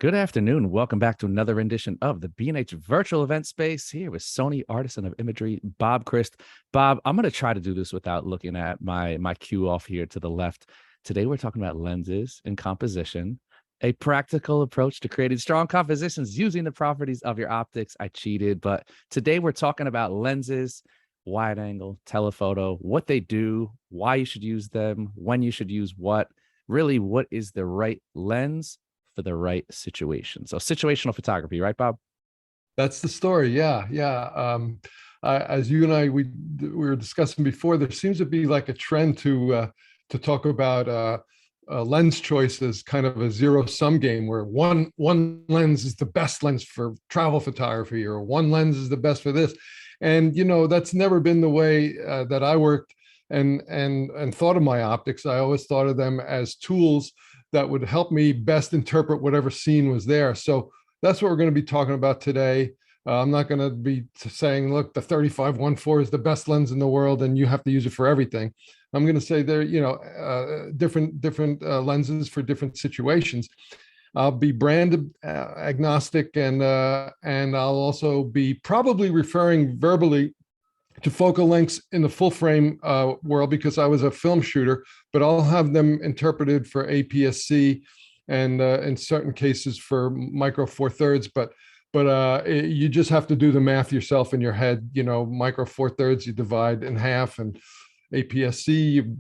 Good afternoon. Welcome back to another rendition of the B&H Virtual Event Space here with Sony Artisan of Imagery, Bob Krist. Bob, I'm going to try to do this without looking at my cue off here to the left. Today, we're talking about lenses and composition, a practical approach to creating strong compositions using the properties of your optics. I cheated, but today we're talking about lenses, wide angle, telephoto, what they do, why you should use them, when you should use what, really what is the right lens for the right situation. So situational photography, right, Bob? That's the story. Yeah, yeah. As you and we were discussing before, there seems to be like a trend to talk about lens choice as kind of a zero-sum game, where one lens is the best lens for travel photography, or one lens is the best for this. And that's never been the way that I worked and thought of my optics. I always thought of them as tools that would help me best interpret whatever scene was there. So that's what we're going to be talking about today. I'm not going to be saying, look, the 35-1.4 is the best lens in the world and you have to use it for everything. I'm going to say there, different lenses for different situations. I'll be brand agnostic, and I'll also be probably referring verbally to focal lengths in the full frame world, because I was a film shooter, but I'll have them interpreted for APS-C and in certain cases for micro four thirds. But you just have to do the math yourself in your head. Micro four thirds you divide in half, and APS-C you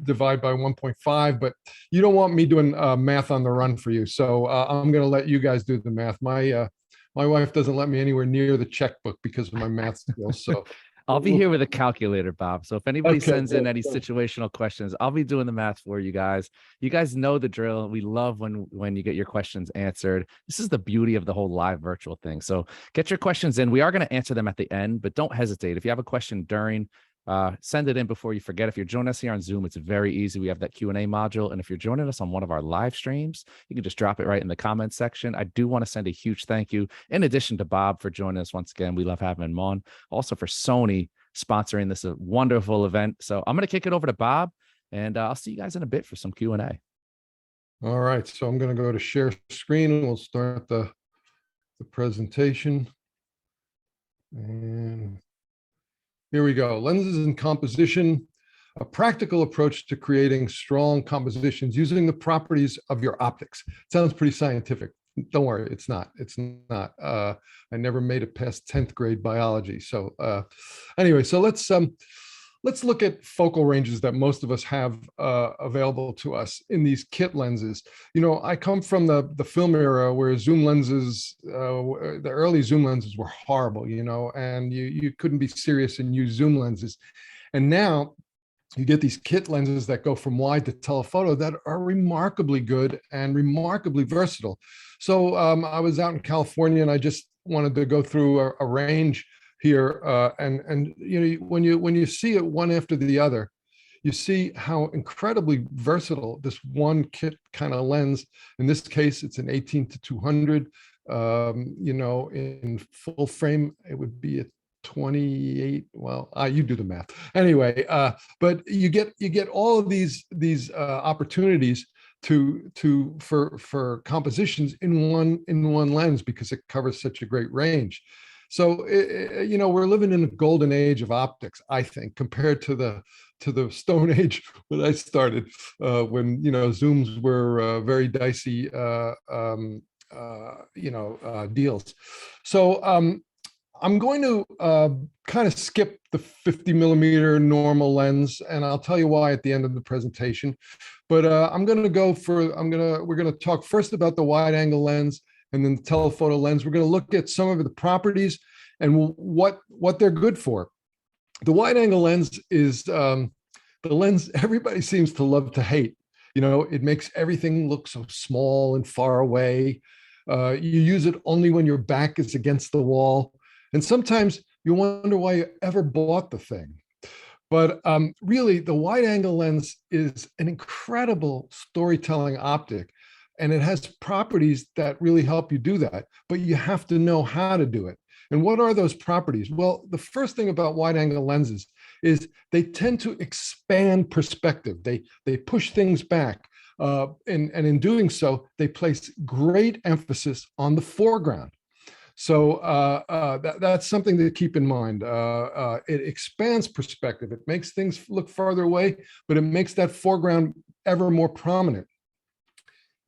divide by 1.5. But you don't want me doing math on the run for you, so I'm going to let you guys do the math. My wife doesn't let me anywhere near the checkbook because of my math skills. So I'll be here with a calculator, Bob. So if anybody sends in any situational questions, I'll be doing the math for you guys. You guys know the drill. We love when you get your questions answered. This is the beauty of the whole live virtual thing. So get your questions in. We are going to answer them at the end, but don't hesitate. If you have a question during, send it in before you forget. If you're joining us here on Zoom, it's very easy. We have that Q&A module. And if you're joining us on one of our live streams, you can just drop it right in the comments section. I do want to send a huge thank you, in addition to Bob, for joining us once again. We love having him on. Also for Sony sponsoring this wonderful event. So I'm going to kick it over to Bob, and I'll see you guys in a bit for some Q&A. All right. So I'm going to go to share screen, and we'll start the presentation. And here we go. Lenses and composition, a practical approach to creating strong compositions using the properties of your optics. Sounds pretty scientific. Don't worry, it's not. It's not. I never made it past 10th grade biology. So anyway, so let's look at focal ranges that most of us have available to us in these kit lenses. I come from the film era where zoom lenses, the early zoom lenses were horrible, and you couldn't be serious and use zoom lenses. And now you get these kit lenses that go from wide to telephoto that are remarkably good and remarkably versatile. So I was out in California, and I just wanted to go through a range here, and when you see it one after the other, you see how incredibly versatile this one kit kind of lens. In this case, it's an 18-200. In full frame, it would be a 28. Well, you do the math anyway. But you get all of these opportunities for compositions in one lens, because it covers such a great range. So we're living in a golden age of optics, I think, compared to the Stone Age when I started, when zooms were very dicey deals. So I'm going to kind of skip the 50 millimeter normal lens, and I'll tell you why at the end of the presentation. But we're going to talk first about the wide angle lens, and then the telephoto lens. We're going to look at some of the properties and what they're good for. The wide angle lens is the lens everybody seems to love to hate. It makes everything look so small and far away. You use it only when your back is against the wall. And sometimes you wonder why you ever bought the thing. But really, the wide angle lens is an incredible storytelling optic, and it has properties that really help you do that, but you have to know how to do it. And what are those properties? Well, the first thing about wide angle lenses is they tend to expand perspective. They push things back. And in doing so, they place great emphasis on the foreground. So that's something to keep in mind. It expands perspective. It makes things look farther away, but it makes that foreground ever more prominent.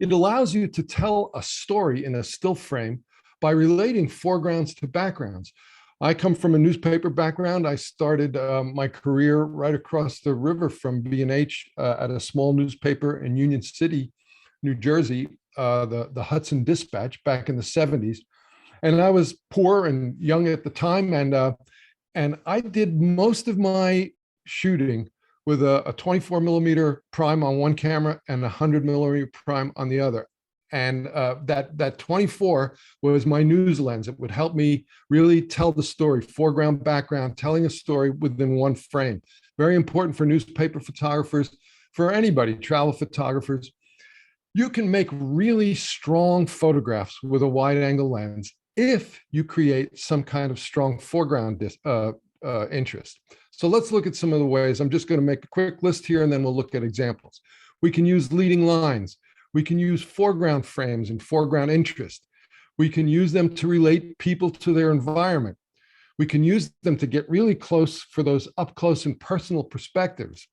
It allows you to tell a story in a still frame by relating foregrounds to backgrounds. I come from a newspaper background. I started my career right across the river from B&H at a small newspaper in Union City, New Jersey, the Hudson Dispatch back in the 70s. And I was poor and young at the time, and I did most of my shooting with a 24 millimeter prime on one camera and a 100 millimeter prime on the other. And that 24 was my news lens. It would help me really tell the story, foreground, background, telling a story within one frame. Very important for newspaper photographers, for anybody, travel photographers. You can make really strong photographs with a wide angle lens if you create some kind of strong foreground interest. So let's look at some of the ways. I'm just going to make a quick list here, and then we'll look at examples. We can use leading lines. We can use foreground frames and foreground interest. We can use them to relate people to their environment. We can use them to get really close for those up close and personal perspectives.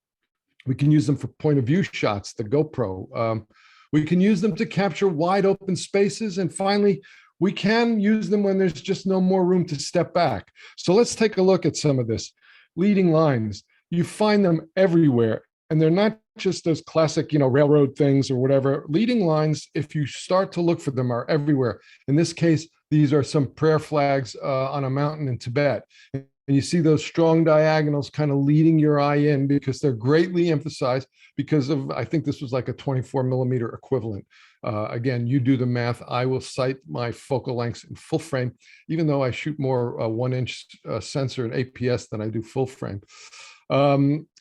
We can use them for point of view shots, the GoPro. We can use them to capture wide open spaces. And finally, we can use them when there's just no more room to step back. So let's take a look at some of this. Leading lines, you find them everywhere. And they're not just those classic, railroad things or whatever. Leading lines, if you start to look for them, are everywhere. In this case, these are some prayer flags on a mountain in Tibet. And you see those strong diagonals kind of leading your eye in because they're greatly emphasized because of, I think this was like a 24 millimeter equivalent. Again, you do the math. I will cite my focal lengths in full frame, even though I shoot more 1-inch sensor and APS than I do full frame.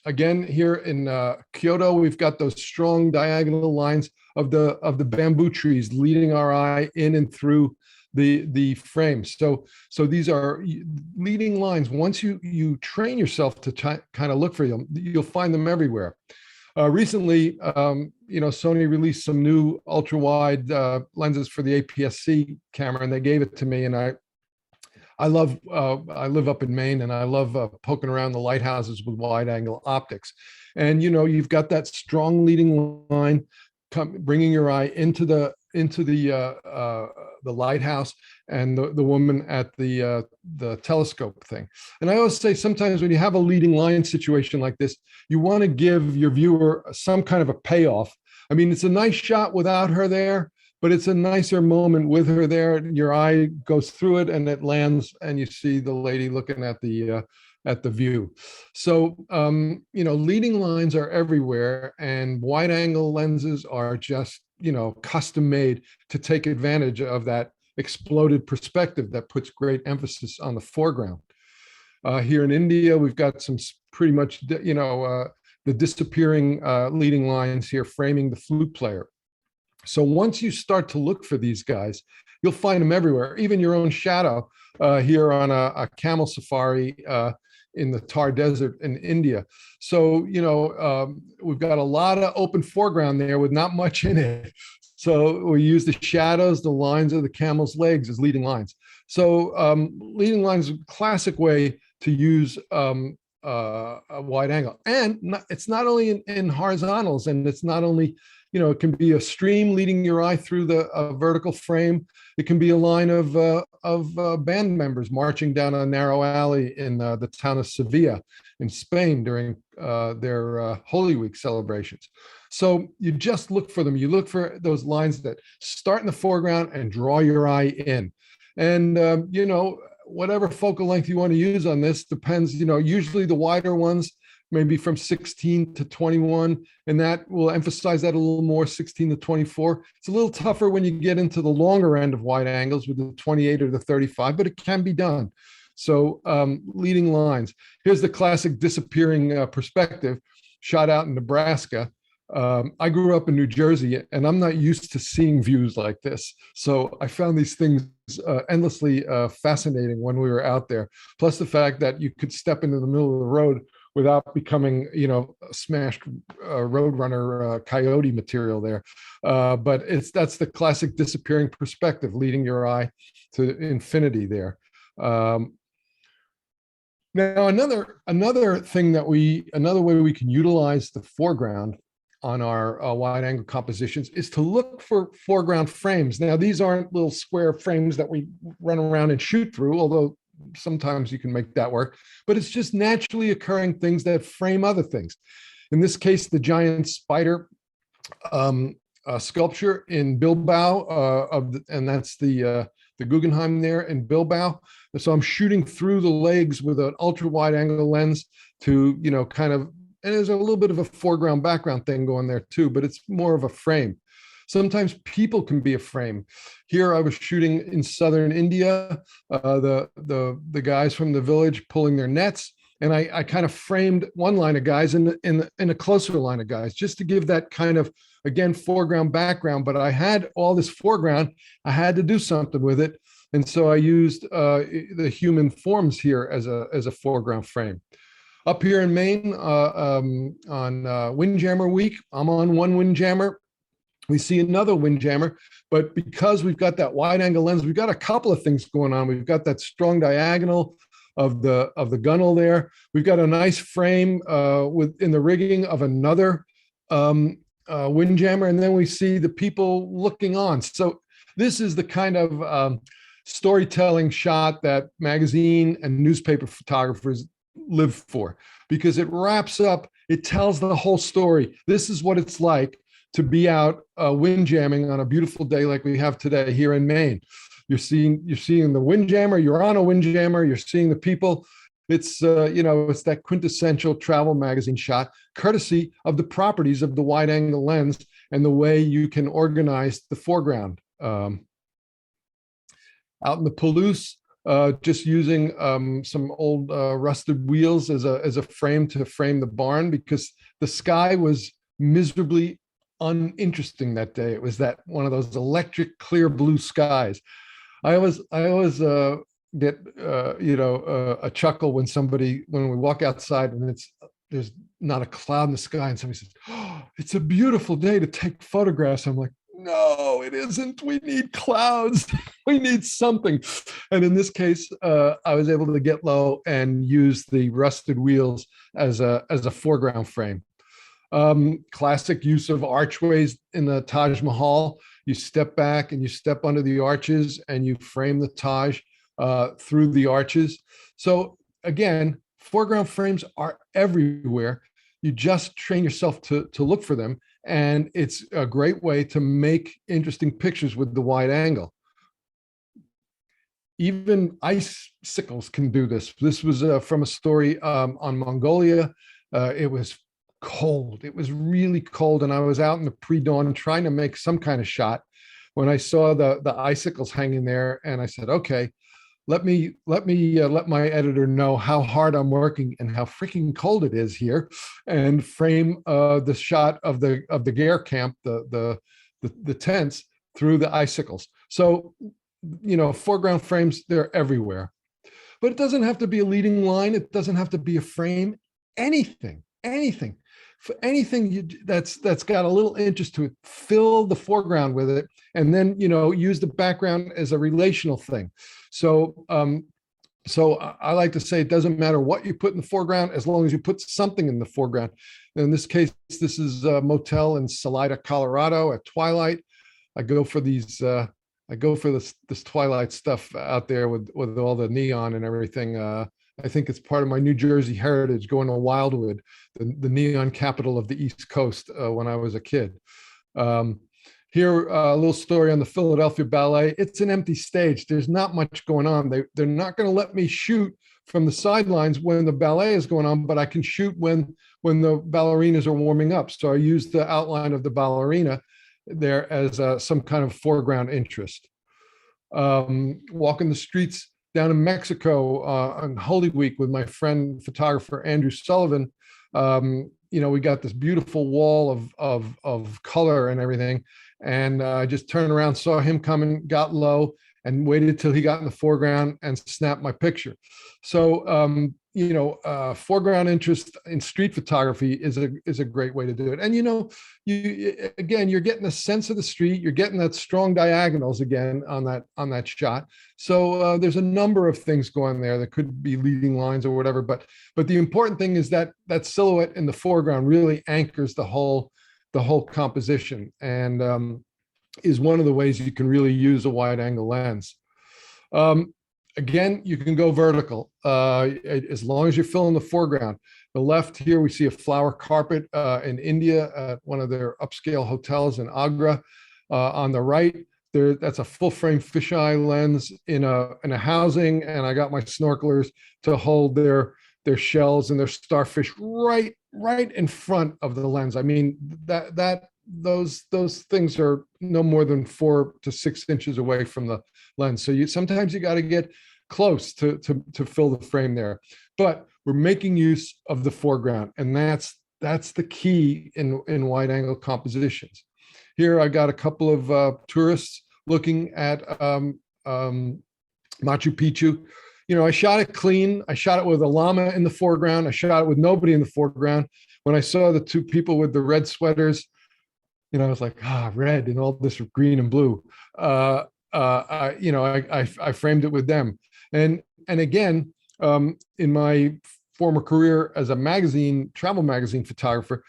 Again, here in Kyoto, we've got those strong diagonal lines of the bamboo trees leading our eye in and through the frame. So these are leading lines. Once you train yourself to kind of look for them, you'll find them everywhere. Recently, Sony released some new ultra wide lenses for the APS-C camera, and they gave it to me. And I live up in Maine, and I love poking around the lighthouses with wide angle optics. And you've got that strong leading line bringing your eye into the lighthouse and the woman at the telescope thing. And I always say sometimes when you have a leading line situation like this, you want to give your viewer some kind of a payoff. I mean, it's a nice shot without her there, but it's a nicer moment with her there. Your eye goes through it and it lands, and you see the lady looking at the view. So, leading lines are everywhere, and wide angle lenses are just, custom made to take advantage of that exploded perspective that puts great emphasis on the foreground. Here in India, we've got some pretty much, the disappearing leading lines here framing the flute player. So once you start to look for these guys, you'll find them everywhere, even your own shadow here on a camel safari in the Thar Desert in India. So, we've got a lot of open foreground there with not much in it. So we use the shadows, the lines of the camel's legs as leading lines. So leading lines is a classic way to use a wide angle. And it's not only in horizontals, and it's not only, it can be a stream leading your eye through the vertical frame. It can be a line of band members marching down a narrow alley in the town of Sevilla in Spain during their Holy Week celebrations. So you just look for them. You look for those lines that start in the foreground and draw your eye in. And, whatever focal length you want to use on this depends, usually the wider ones, maybe from 16 to 21, and that will emphasize that a little more, 16 to 24. It's a little tougher when you get into the longer end of wide angles with the 28 or the 35, but it can be done. So leading lines. Here's the classic disappearing perspective shot out in Nebraska. I grew up in New Jersey, and I'm not used to seeing views like this. So I found these things endlessly fascinating when we were out there. Plus the fact that you could step into the middle of the road without becoming, a smashed Roadrunner coyote material there. But that's the classic disappearing perspective, leading your eye to infinity there. Now, another way we can utilize the foreground on our wide angle compositions is to look for foreground frames. Now, these aren't little square frames that we run around and shoot through, although sometimes you can make that work, but it's just naturally occurring things that frame other things. In this case, the giant spider sculpture in Bilbao, and that's the Guggenheim there in Bilbao. So I'm shooting through the legs with an ultra wide angle lens to, kind of, and there's a little bit of a foreground background thing going there too, but it's more of a frame. Sometimes people can be a frame. Here I was shooting in southern India, the guys from the village pulling their nets, and I kind of framed one line of guys in a closer line of guys, just to give that kind of, again, foreground background. But I had all this foreground, I had to do something with it, and so I used the human forms here as a foreground frame. Up here in Maine, on Windjammer Week, I'm on one Windjammer. We see another Windjammer, but because we've got that wide angle lens, we've got a couple of things going on. We've got that strong diagonal of the gunnel there. We've got a nice frame in the rigging of another Windjammer, and then we see the people looking on. So this is the kind of storytelling shot that magazine and newspaper photographers live for, because it wraps up, it tells the whole story. This is what it's like to be out windjamming on a beautiful day like we have today here in Maine. You're seeing the Windjammer, you're on a Windjammer, you're seeing the people. It's it's that quintessential travel magazine shot, courtesy of the properties of the wide angle lens and the way you can organize the foreground. Out in the Palouse, just using some old rusted wheels as a frame to frame the barn, because the sky was miserably uninteresting that day. It was that one of those electric clear blue skies. I always get a chuckle when we walk outside and there's not a cloud in the sky and somebody says, "Oh, it's a beautiful day to take photographs." I'm like, no, it isn't. We need clouds. We need something. And in this case, I was able to get low and use the rusted wheels as a foreground frame. Classic use of archways in the Taj Mahal. You step back and you step under the arches and you frame the Taj through the arches. So again, foreground frames are everywhere. You just train yourself to look for them. And it's a great way to make interesting pictures with the wide angle. Even icicles can do this. This was from a story on Mongolia. It was cold. It was really cold. And I was out in the pre-dawn trying to make some kind of shot when I saw the icicles hanging there. And I said, okay, let my editor know how hard I'm working and how freaking cold it is here, and frame the shot of the Gare camp, the tents, through the icicles. So, foreground frames, they're everywhere. But it doesn't have to be a leading line. It doesn't have to be a frame. Anything. For anything that's got a little interest to it, fill the foreground with it, and then use the background as a relational thing. So I like to say it doesn't matter what you put in the foreground as long as you put something in the foreground. In this case, this is a motel in Salida, Colorado at twilight. I go for this twilight stuff out there with all the neon and everything. I think it's part of my New Jersey heritage, going to Wildwood, the neon capital of the East Coast, when I was a kid. Here, a little story on the Philadelphia Ballet. It's an empty stage. There's not much going on. They're not going to let me shoot from the sidelines when the ballet is going on, but I can shoot when the ballerinas are warming up. So I use the outline of the ballerina there as some kind of foreground interest. Walking the streets down in Mexico on Holy Week with my friend photographer Andrew Sullivan. We got this beautiful wall of color and everything, and I just turned around, saw him coming, got low, and waited till he got in the foreground and snapped my picture. So foreground interest in street photography is a great way to do it. And you're getting a sense of the street. You're getting that strong diagonals again on that shot. So there's a number of things going there that could be leading lines or whatever. But the important thing is that silhouette in the foreground really anchors the whole composition, and is one of the ways you can really use a wide angle lens. Again, you can go vertical as long as you're filling the foreground. The left here, we see a flower carpet in India at one of their upscale hotels in Agra. On the right, that's a full frame fisheye lens in a housing, and I got my snorkelers to hold their shells and their starfish right in front of the lens. I mean, those things are no more than 4 to 6 inches away from the lens. So sometimes you got to get close to fill the frame there. But we're making use of the foreground, and that's the key in wide angle compositions. Here I got a couple of tourists looking at Machu Picchu. I shot it clean. I shot it with a llama in the foreground. I shot it with nobody in the foreground. When I saw the two people with the red sweaters, I was like, red and all this green and blue. I framed it with them. And again, in my former career as a travel magazine photographer,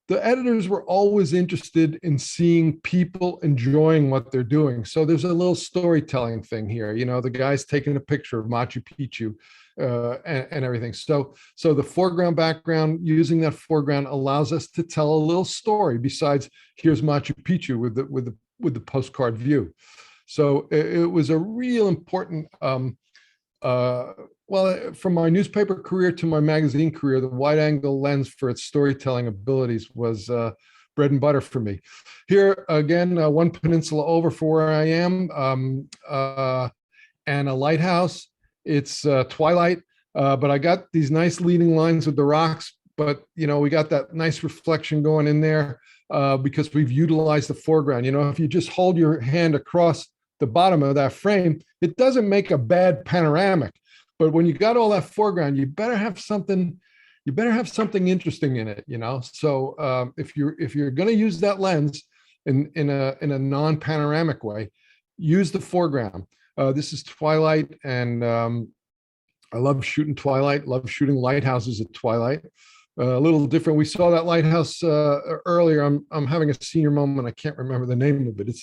the editors were always interested in seeing people enjoying what they're doing. So there's a little storytelling thing here. The guy's taking a picture of Machu Picchu and everything. So the foreground background, using that foreground allows us to tell a little story besides here's Machu Picchu with the postcard view. So it was a real important, from my newspaper career to my magazine career, the wide angle lens for its storytelling abilities was bread and butter for me. Here again, one peninsula over for where I am, and a lighthouse. It's twilight, but I got these nice leading lines with the rocks, but we got that nice reflection going in there because we've utilized the foreground. If you just hold your hand across the bottom of that frame, it doesn't make a bad panoramic. But when you got all that foreground, you better have something interesting in it, So if you're going to use that lens in a non-panoramic way, use the foreground. This is twilight, and I love shooting twilight. Love shooting lighthouses at twilight. A little different. We saw that lighthouse earlier. I'm having a senior moment. I can't remember the name of it.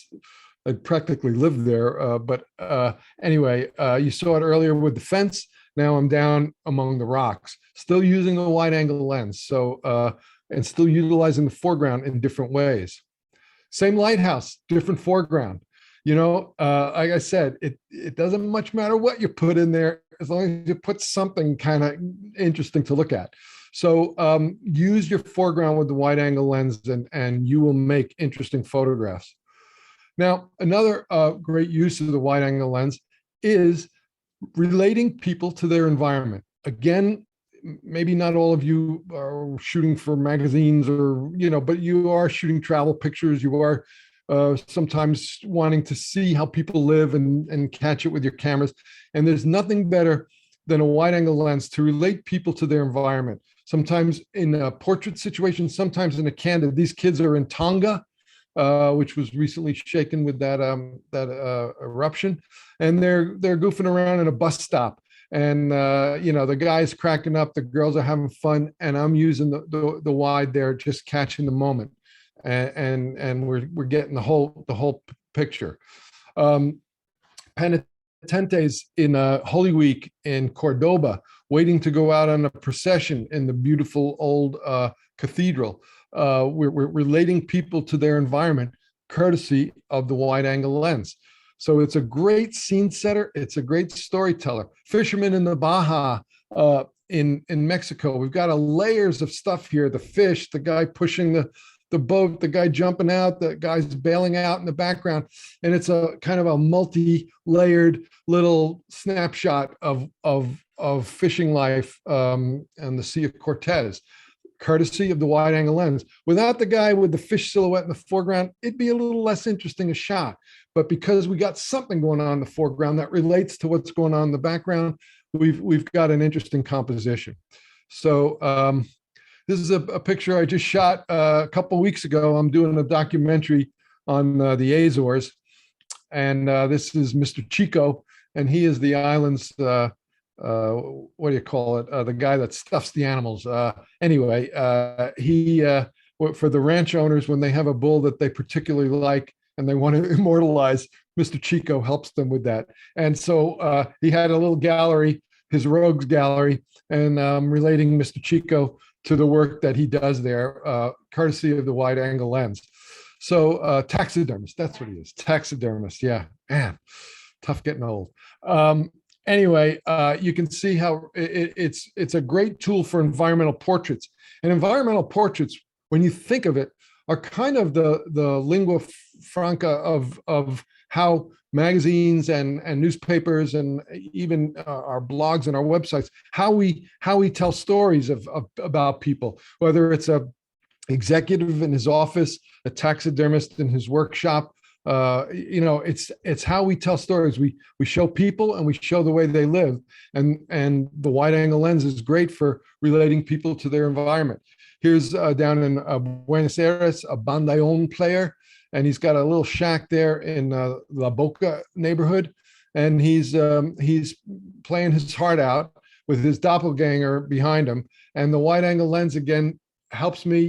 I practically lived there, but anyway, you saw it earlier with the fence. Now I'm down among the rocks, still using a wide angle lens. So, and still utilizing the foreground in different ways. Same lighthouse, different foreground. Like I said, it doesn't much matter what you put in there, as long as you put something kind of interesting to look at. So use your foreground with the wide angle lens, and you will make interesting photographs. Now, another great use of the wide angle lens is relating people to their environment. Again, maybe not all of you are shooting for magazines or, but you are shooting travel pictures. You are sometimes wanting to see how people live and catch it with your cameras. And there's nothing better than a wide angle lens to relate people to their environment. Sometimes in a portrait situation, sometimes in a candid. These kids are in Tonga, which was recently shaken with that eruption, and they're goofing around in a bus stop, and the guy's cracking up, the girls are having fun, and I'm using the wide there, just catching the moment, and we're getting the whole picture. Penitentes in Holy Week in Cordoba, waiting to go out on a procession in the beautiful old cathedral. We're relating people to their environment courtesy of the wide angle lens. So it's a great scene setter. It's a great storyteller. Fishermen in the Baja in Mexico. We've got layers of stuff here. The fish, the guy pushing the boat, the guy jumping out, the guy's bailing out in the background. And it's a kind of a multi-layered little snapshot of fishing life and the Sea of Cortez, courtesy of the wide angle lens. Without the guy with the fish silhouette in the foreground, it'd be a little less interesting a shot. But because we got something going on in the foreground that relates to what's going on in the background, we've got an interesting composition. So this is a picture I just shot a couple of weeks ago. I'm doing a documentary on the Azores, and this is Mr. Chico, and he is the island's what do you call it? The guy that stuffs the animals. Anyway, he for the ranch owners, when they have a bull that they particularly like and they want to immortalize, Mr. Chico helps them with that. And so he had a little gallery, his rogues gallery, and relating Mr. Chico to the work that he does there, courtesy of the wide angle lens. So taxidermist, that's what he is, taxidermist. Yeah, man, tough getting old. Anyway, you can see how it's a great tool for environmental portraits. And environmental portraits, when you think of it, are kind of the lingua franca of how magazines and newspapers and even our blogs and our websites, how we tell stories about people, whether it's a executive in his office, a taxidermist in his workshop. It's how we tell stories. We show people and we show the way they live, and the wide angle lens is great for relating people to their environment. Here's down in Buenos Aires, a bandoneon player, and he's got a little shack there in La Boca neighborhood, and he's playing his heart out with his doppelganger behind him. And the wide angle lens again helps me.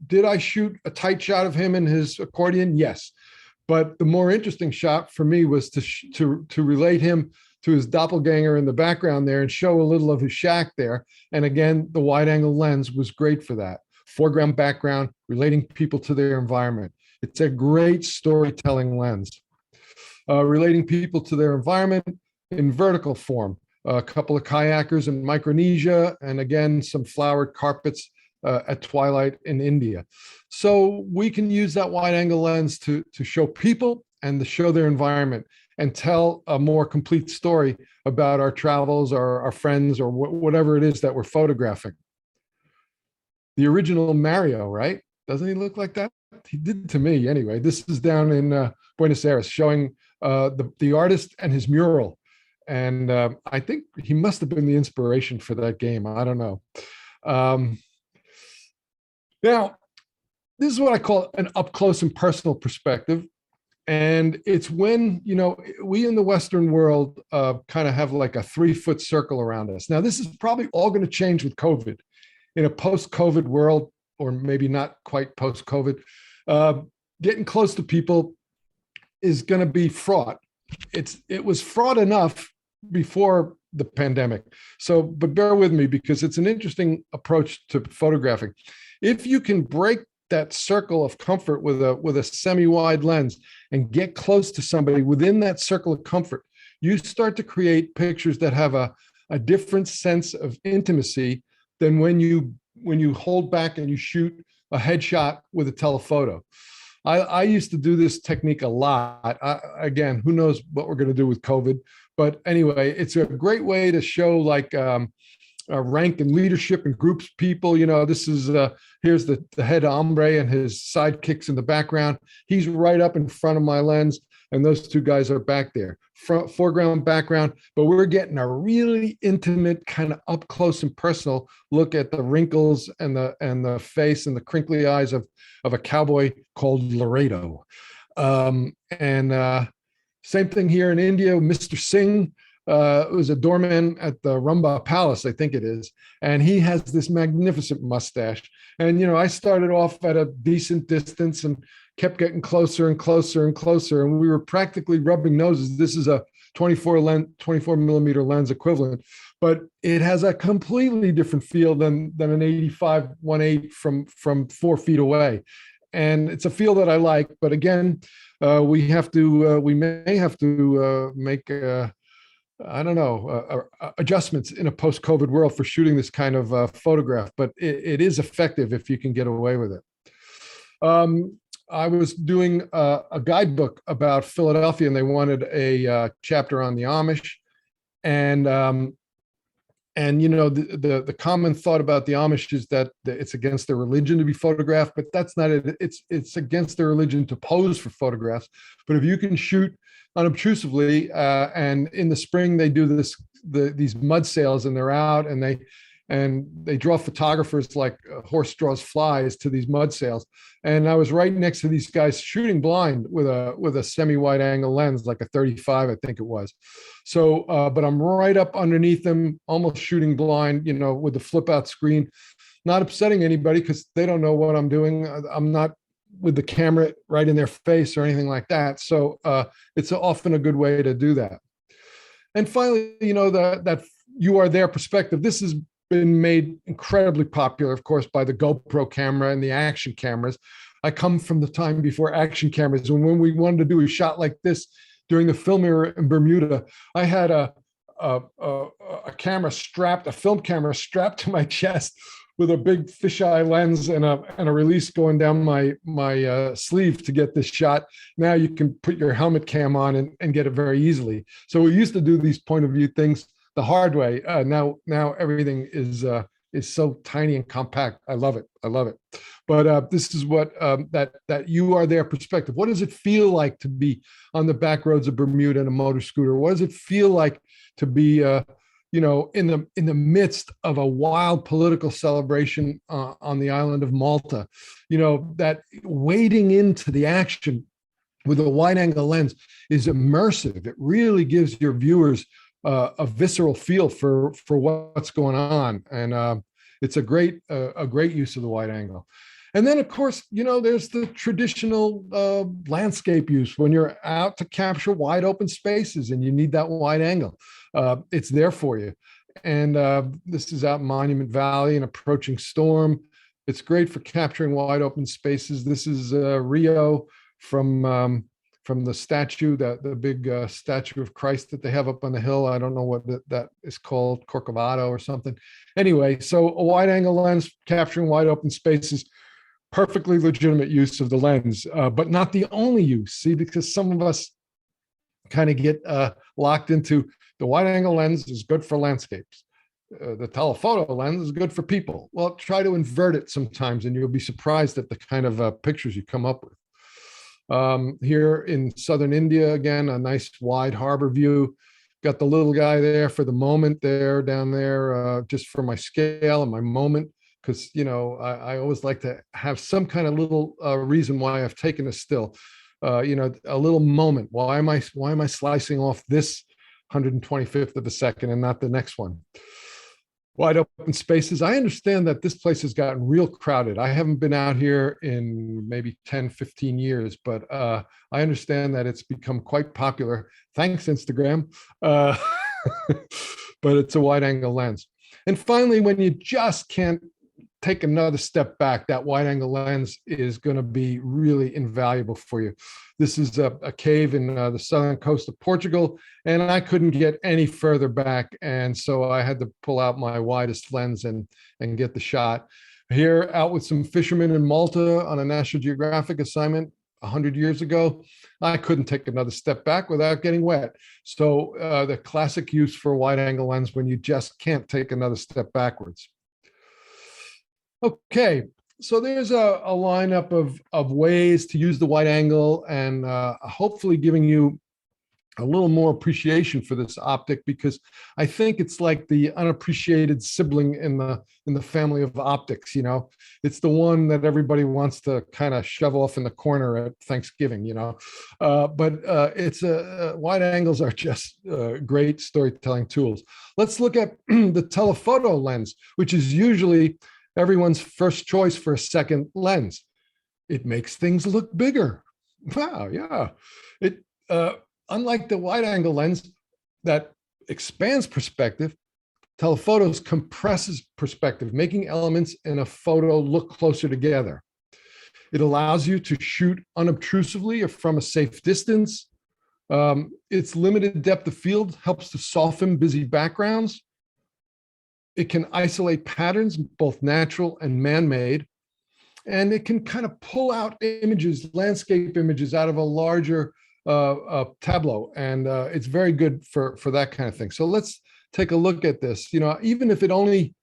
Did I shoot a tight shot of him in his accordion? Yes. But the more interesting shot for me was to relate him to his doppelganger in the background there and show a little of his shack there. And again, the wide angle lens was great for that. Foreground, background, relating people to their environment. It's a great storytelling lens. Relating people to their environment in vertical form. A couple of kayakers in Micronesia, and again, some flowered carpets at twilight in India. So we can use that wide angle lens to show people and to show their environment and tell a more complete story about our travels or our friends or whatever it is that we're photographing. The original Mario, right? Doesn't he look like that? He did to me anyway. This is down in Buenos Aires, showing the artist and his mural. And I think he must have been the inspiration for that game. I don't know. Now, this is what I call an up close and personal perspective. And it's when, we in the Western world kind of have like a 3-foot circle around us. Now, this is probably all going to change with COVID. In a post-COVID world, or maybe not quite post-COVID, getting close to people is going to be fraught. It was fraught enough before the pandemic. So, but bear with me because it's an interesting approach to photographing. If you can break that circle of comfort with a semi-wide lens and get close to somebody within that circle of comfort, you start to create pictures that have a different sense of intimacy than when you hold back and you shoot a headshot with a telephoto. I used to do this technique a lot. Again, who knows what we're going to do with COVID, but anyway, it's a great way to show like rank and leadership and groups of people. This is here's the head hombre and his sidekicks in the background. He's right up in front of my lens, and those two guys are back there, foreground, background. But we're getting a really intimate, kind of up close and personal look at the wrinkles and the face and the crinkly eyes of a cowboy called Laredo. Same thing here in India, Mr. Singh. Was a doorman at the Rumba Palace, I think it is. And he has this magnificent mustache. And, I started off at a decent distance and kept getting closer and closer and closer. And we were practically rubbing noses. This is a 24 millimeter lens equivalent, but it has a completely different feel than an 85 1/8 from 4 feet away. And it's a feel that I like, but again, we may have to make adjustments in a post-COVID world for shooting this kind of photograph, but it is effective if you can get away with it. I was doing a guidebook about Philadelphia, and they wanted a chapter on the Amish, and And the common thought about the Amish is that it's against their religion to be photographed, but that's not it. It's against their religion to pose for photographs. But if you can shoot unobtrusively, and in the spring they do these mud sails, and they're out and they draw photographers like a horse draws flies to these mud sails. And I was right next to these guys shooting blind with a semi-wide angle lens, like a 35, I think it was. So, but I'm right up underneath them, almost shooting blind, with the flip out screen, not upsetting anybody because they don't know what I'm doing. I'm not with the camera right in their face or anything like that. So it's often a good way to do that. And finally, that you are there perspective. This has been made incredibly popular, of course, by the GoPro camera and the action cameras. I come from the time before action cameras, and when we wanted to do a shot like this during the film era in Bermuda, I had a film camera strapped to my chest with a big fisheye lens and a release going down my sleeve to get this shot. Now you can put your helmet cam on and get it very easily. So we used to do these point of view things the hard way. Now everything is so tiny and compact. I love it. But this is what that you are there perspective. What does it feel like to be on the back roads of Bermuda in a motor scooter? What does it feel like to be in the midst of a wild political celebration on the island of Malta? That wading into the action with a wide angle lens is immersive. It really gives your viewers a visceral feel for what's going on, and it's a great use of the wide angle. And then, of course, there's the traditional landscape use when you're out to capture wide open spaces and you need that wide angle. It's there for you. And this is out in Monument Valley, an approaching storm. It's great for capturing wide open spaces. This is Rio from the statue, the big statue of Christ that they have up on the hill. I don't know what that is called, Corcovado or something. Anyway, so a wide angle lens capturing wide open spaces, perfectly legitimate use of the lens, but not the only use. See, because some of us kind of get locked into the wide angle lens is good for landscapes. The telephoto lens is good for people. Well, try to invert it sometimes and you'll be surprised at the kind of pictures you come up with. Here in southern India, again, a nice wide harbor view. Got the little guy there for the moment there, down there, just for my scale and my moment, because I always like to have some kind of little reason why I've taken a still, a little moment. Why am I slicing off this 125th of a second and not the next one? Wide open spaces. I understand that this place has gotten real crowded. I haven't been out here in maybe 10, 15 years, but I understand that it's become quite popular. Thanks, Instagram. But it's a wide angle lens. And finally, when you just can't take another step back, that wide angle lens is going to be really invaluable for you. This is a cave in the southern coast of Portugal, and I couldn't get any further back. And so I had to pull out my widest lens and get the shot. Here, out with some fishermen in Malta on a National Geographic assignment 100 years ago, I couldn't take another step back without getting wet. So the classic use for a wide angle lens when you just can't take another step backwards. Okay, so there's a lineup of ways to use the wide angle, and hopefully giving you a little more appreciation for this optic, because I think it's like the unappreciated sibling in the family of optics. It's the one that everybody wants to kind of shove off in the corner at Thanksgiving. But it's wide angles are just great storytelling tools. Let's look at the telephoto lens, which is usually everyone's first choice for a second lens. It makes things look bigger. Wow, yeah. It unlike the wide angle lens that expands perspective, telephotos compresses perspective, making elements in a photo look closer together. It allows you to shoot unobtrusively or from a safe distance. Its limited depth of field helps to soften busy backgrounds. It can isolate patterns, both natural and man-made, and it can kind of pull out images, landscape images, out of a larger tableau, and it's very good for that kind of thing. So let's take a look at this. Even if it only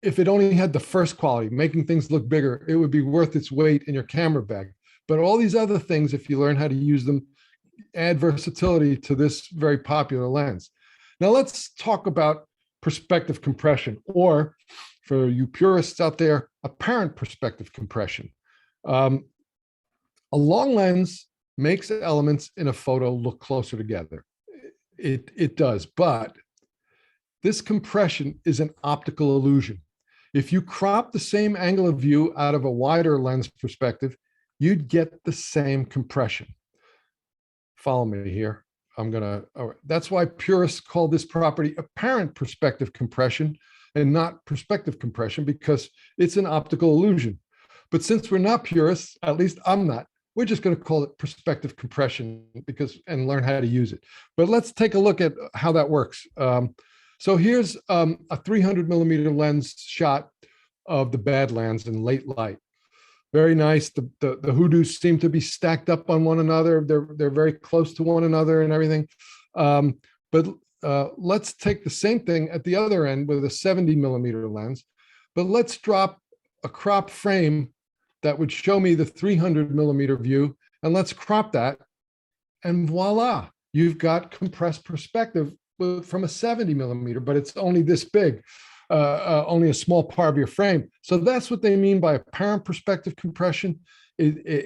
had the first quality, making things look bigger, it would be worth its weight in your camera bag. But all these other things, if you learn how to use them, add versatility to this very popular lens. Now let's talk about perspective compression, or for you purists out there, apparent perspective compression. A long lens makes elements in a photo look closer together. It does, but this compression is an optical illusion. If you crop the same angle of view out of a wider lens perspective, you'd get the same compression. Follow me here. That's why purists call this property apparent perspective compression and not perspective compression, because it's an optical illusion. But since we're not purists, at least I'm not, we're just going to call it perspective compression and learn how to use it. But let's take a look at how that works. So here's a 300 millimeter lens shot of the Badlands in late light. Very nice. The hoodoos seem to be stacked up on one another. They're very close to one another and everything. But let's take the same thing at the other end with a 70 millimeter lens, but let's drop a crop frame that would show me the 300 millimeter view, and let's crop that, and voila, you've got compressed perspective from a 70 millimeter, but it's only this big, only a small part of your frame. So that's what they mean by apparent perspective compression.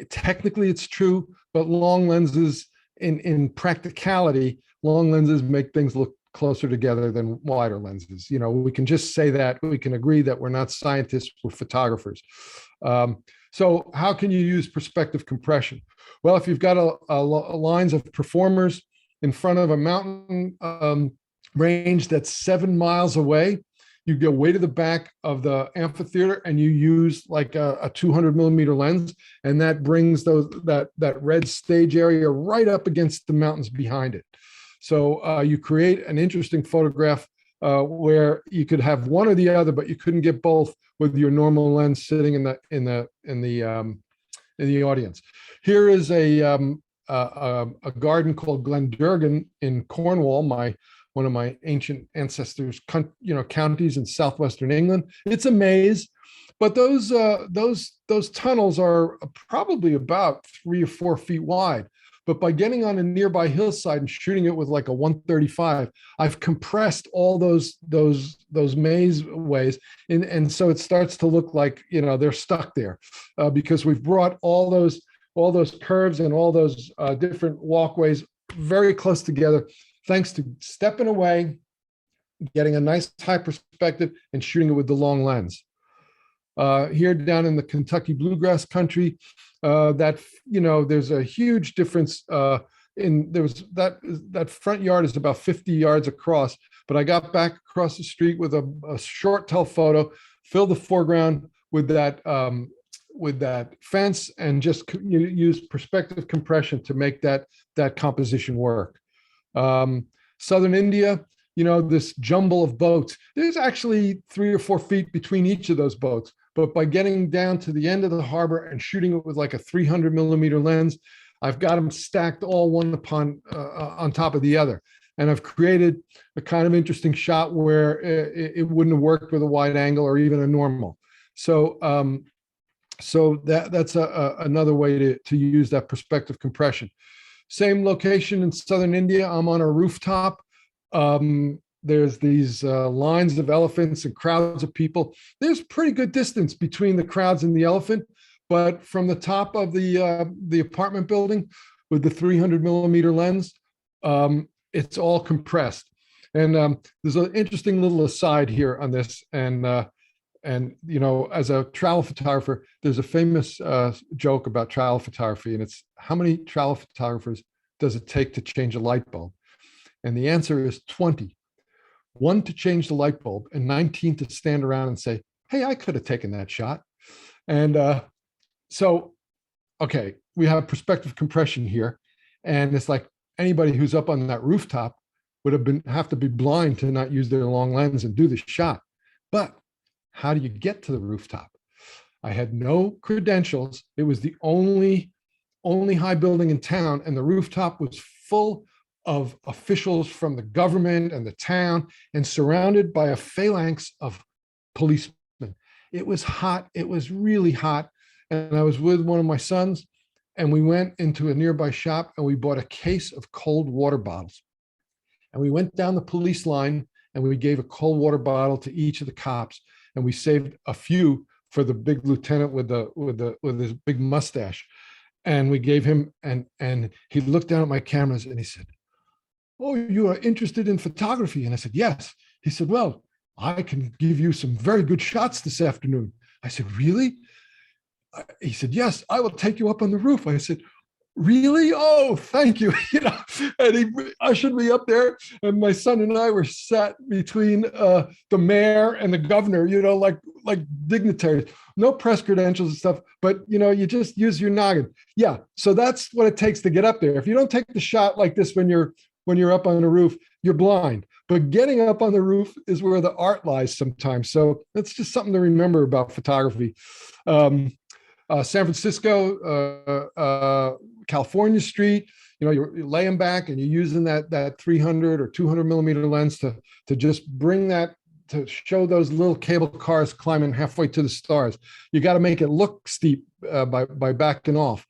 Technically it's true, but long lenses, in practicality, long lenses make things look closer together than wider lenses. We can just say that. We can agree that we're not scientists, we're photographers. So how can you use perspective compression? Well, if you've got a lines of performers in front of a mountain range that's 7 miles away, you go way to the back of the amphitheater and you use like a 200 millimeter lens, and that brings that red stage area right up against the mountains behind it. So you create an interesting photograph where you could have one or the other, but you couldn't get both with your normal lens sitting in the audience. Here is a garden called Glendurgan in Cornwall, one of my ancient ancestors' counties in southwestern England. It's a maze, but those tunnels are probably about 3 or 4 feet wide. But by getting on a nearby hillside and shooting it with like a 135, I've compressed all those maze ways, and so it starts to look like they're stuck there because we've brought all those curves and all those different walkways very close together, thanks to stepping away, getting a nice high perspective, and shooting it with the long lens. Here down in the Kentucky bluegrass country, there's a huge difference. That front yard is about 50 yards across, but I got back across the street with a short telephoto, filled the foreground with that fence, and just use perspective compression to make that composition work. Southern India, this jumble of boats, there's actually 3 or 4 feet between each of those boats. But by getting down to the end of the harbor and shooting it with like a 300 millimeter lens, I've got them stacked all one on top of the other. And I've created a kind of interesting shot where it wouldn't have worked with a wide angle or even a normal. So that's another way to use that perspective compression. Same location in southern India. I'm on a rooftop. There's these lines of elephants and crowds of people. There's pretty good distance between the crowds and the elephant, but from the top of the apartment building with the 300 millimeter lens, it's all compressed. And there's an interesting little aside here on this. And as a travel photographer, there's a famous joke about travel photography, and it's how many travel photographers does it take to change a light bulb? And the answer is 20. 1 to change the light bulb, and 19 to stand around and say, hey, I could have taken that shot. And okay, we have perspective compression here. And it's like anybody who's up on that rooftop would have to be blind to not use their long lens and do the shot. But how do you get to the rooftop? I had no credentials. It was the only high building in town, and the rooftop was full of officials from the government and the town, and surrounded by a phalanx of policemen. It was hot. It was really hot. And I was with one of my sons, and we went into a nearby shop and we bought a case of cold water bottles. And we went down the police line and we gave a cold water bottle to each of the cops. And we saved a few for the big lieutenant with his big mustache. And we gave him, and he looked down at my cameras and he said, "Oh, you are interested in photography?" And I said, "Yes." He said, "Well, I can give you some very good shots this afternoon." I said, "Really?" He said, "Yes, I will take you up on the roof." I said, "Really? Oh, thank you." And he ushered me up there, and my son and I were sat between the mayor and the governor, like dignitaries. No press credentials and stuff, but you just use your noggin. Yeah, so that's what it takes to get up there. If you don't take the shot like this when you're up on the roof, you're blind. But getting up on the roof is where the art lies sometimes. So that's just something to remember about photography. San Francisco, California Street, you're laying back and you're using that 300 or 200 millimeter lens to just bring that, to show those little cable cars climbing halfway to the stars. You got to make it look steep by backing off.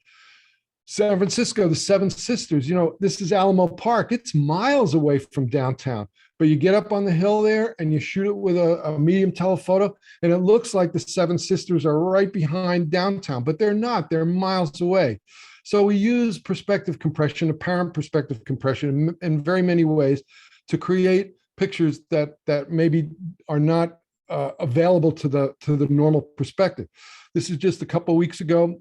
San Francisco, the Seven Sisters, this is Alamo Park. It's miles away from downtown, but you get up on the hill there and you shoot it with a medium telephoto, and it looks like the Seven Sisters are right behind downtown, but they're not. They're miles away. So we use perspective compression, apparent perspective compression, in very many ways to create pictures that maybe are not available to the normal perspective. This is just a couple of weeks ago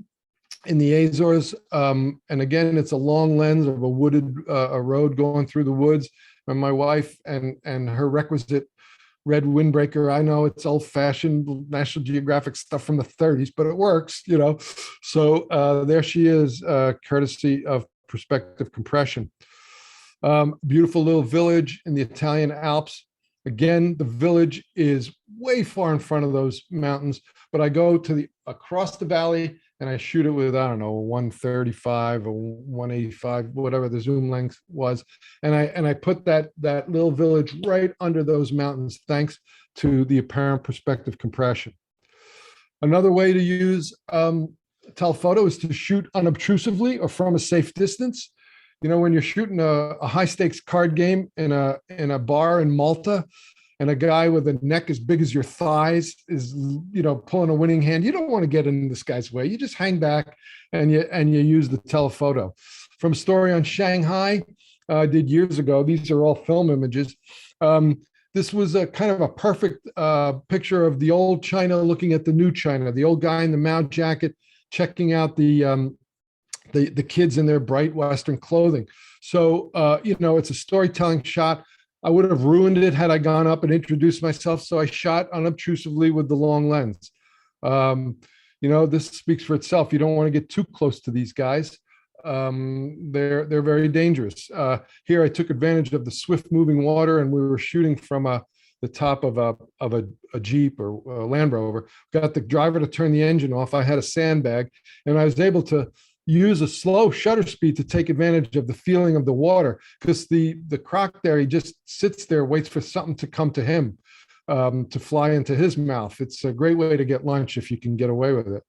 in the Azores, and again, it's a long lens of a wooded a road going through the woods. And my wife and her requisite red windbreaker. I know it's old-fashioned National Geographic stuff from the 30s, but it works, So there she is, courtesy of perspective compression. Beautiful little village in the Italian Alps. Again, the village is way far in front of those mountains, but I go across the valley and I shoot it with, I don't know, 135 or 185, whatever the zoom length was. And I put that little village right under those mountains, thanks to the apparent perspective compression. Another way to use telephoto is to shoot unobtrusively or from a safe distance. When you're shooting a high stakes card game in a bar in Malta, and a guy with a neck as big as your thighs is, pulling a winning hand, you don't want to get in this guy's way. You just hang back and you use the telephoto. From a story on Shanghai I did years ago, these are all film images. This was a kind of a perfect picture of the old China looking at the new China, the old guy in the Mao jacket, checking out the kids in their bright Western clothing. So, it's a storytelling shot. I would have ruined it had I gone up and introduced myself. So I shot unobtrusively with the long lens. This speaks for itself. You don't want to get too close to these guys. They're very dangerous. Here I took advantage of the swift moving water, and we were shooting from the top of a Jeep or a Land Rover. Got the driver to turn the engine off. I had a sandbag, and I was able to use a slow shutter speed to take advantage of the feeling of the water, because the croc there, he just sits there, waits for something to come to him, to fly into his mouth. It's a great way to get lunch if you can get away with it.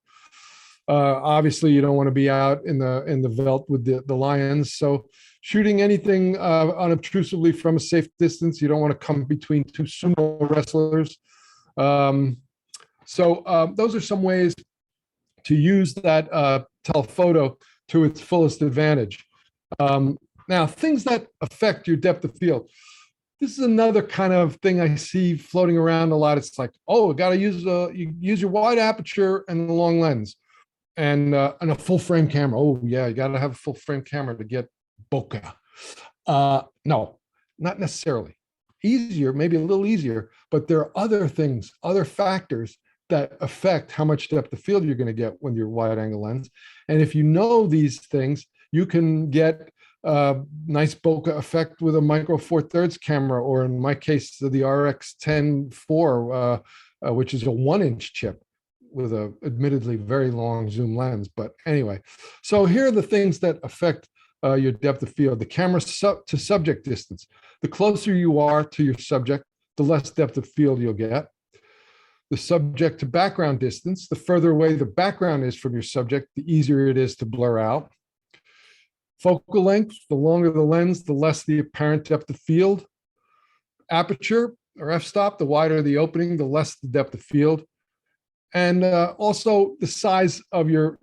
Obviously, you don't want to be out in the veldt with the lions. So shooting anything unobtrusively from a safe distance, you don't want to come between two sumo wrestlers. So those are some ways to use that telephoto to its fullest advantage. Now, things that affect your depth of field. This is another kind of thing I see floating around a lot. It's like, oh, got to use your wide aperture and the long lens, and a full frame camera. Oh yeah, you got to have a full frame camera to get bokeh. No, not necessarily. Easier, maybe a little easier, but there are other things, other factors that affect how much depth of field you're going to get with your wide angle lens. And if you know these things, you can get a nice bokeh effect with a micro 4/3 camera, or in my case, the RX10-4, which is a 1-inch chip with a admittedly very long zoom lens. But anyway, so here are the things that affect your depth of field. The camera to subject distance. The closer you are to your subject, the less depth of field you'll get. The subject to background distance. The further away the background is from your subject, the easier it is to blur out. Focal length. The longer the lens, the less the apparent depth of field. Aperture or f-stop. The wider the opening, the less the depth of field. And also the size of your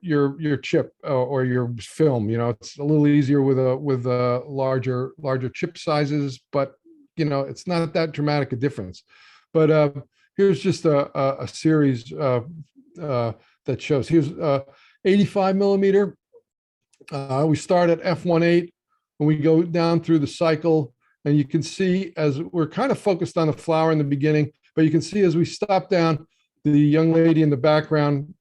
chip or your film. It's a little easier with larger chip sizes, but it's not that dramatic a difference. But here's just a series that shows. Here's 85 millimeter. We start at f1.8 and we go down through the cycle, and you can see as we're kind of focused on the flower in the beginning, but you can see as we stop down, the young lady in the background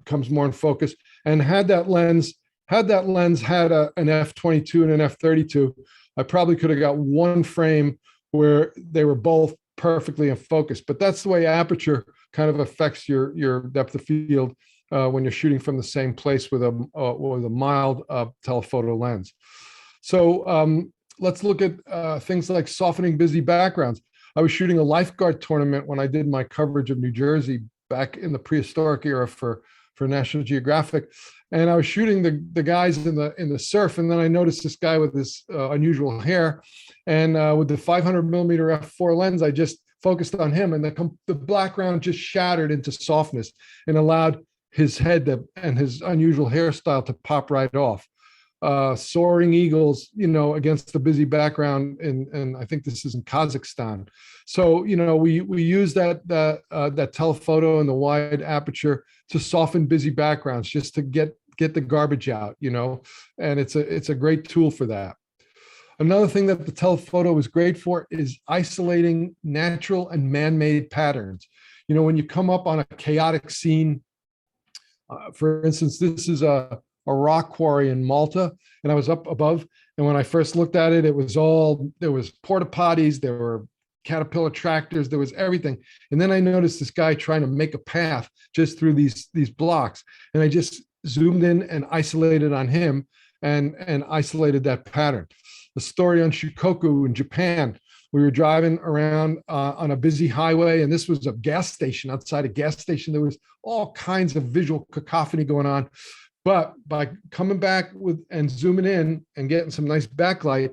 comes more in focus. And had that lens had an f22 and an f32, I probably could have got one frame where they were both perfectly in focus. But that's the way aperture kind of affects your depth of field when you're shooting from the same place with a mild telephoto lens. So let's look at things like softening busy backgrounds. I was shooting a lifeguard tournament when I did my coverage of New Jersey back in the prehistoric era for National Geographic, and I was shooting the guys in the surf, and then I noticed this guy with this unusual hair, and with the 500 millimeter f4 lens, I just focused on him, and the background just shattered into softness and allowed his head and his unusual hairstyle to pop right off. Soaring eagles, against the busy background, and I think this is in Kazakhstan. So, we use that telephoto and the wide aperture to soften busy backgrounds, just to get the garbage out, and it's a great tool for that. Another thing that the telephoto is great for is isolating natural and man-made patterns. When you come up on a chaotic scene, for instance, this is a rock quarry in Malta, and I was up above. And when I first looked at it, there was porta potties, there were Caterpillar tractors, there was everything. And then I noticed this guy trying to make a path just through these blocks. And I just zoomed in and isolated on him and isolated that pattern. The story on Shikoku in Japan, we were driving around on a busy highway, and this was a gas station. Outside a gas station, there was all kinds of visual cacophony going on. But by coming back and zooming in and getting some nice backlight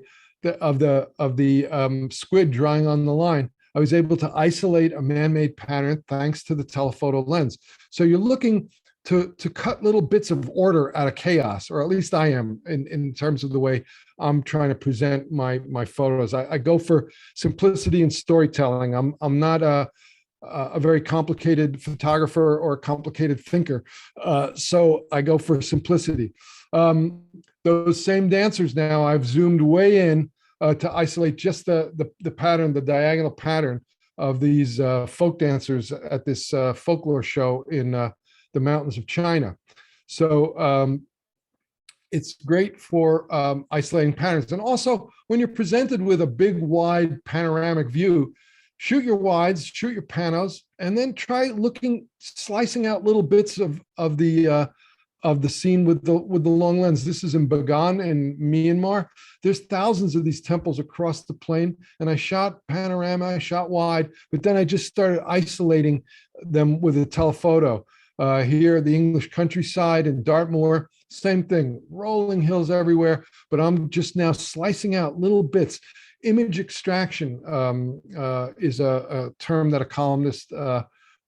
of the squid drying on the line, I was able to isolate a man-made pattern thanks to the telephoto lens. So you're looking to cut little bits of order out of chaos, or at least I am in terms of the way I'm trying to present my photos. I go for simplicity and storytelling. I'm not a very complicated photographer or a complicated thinker. So I go for simplicity. Those same dancers now, I've zoomed way in to isolate just the pattern, the diagonal pattern of these folk dancers at this folklore show in the mountains of China. So it's great for isolating patterns. And also, when you're presented with a big, wide panoramic view, shoot your wides, shoot your panos, and then try slicing out little bits of the scene with the long lens. This is in Bagan in Myanmar. There's thousands of these temples across the plain, and I shot panorama, I shot wide, but then I just started isolating them with a telephoto. Here, the English countryside in Dartmoor, same thing, rolling hills everywhere, but I'm just now slicing out little bits. Image extraction is a term that a columnist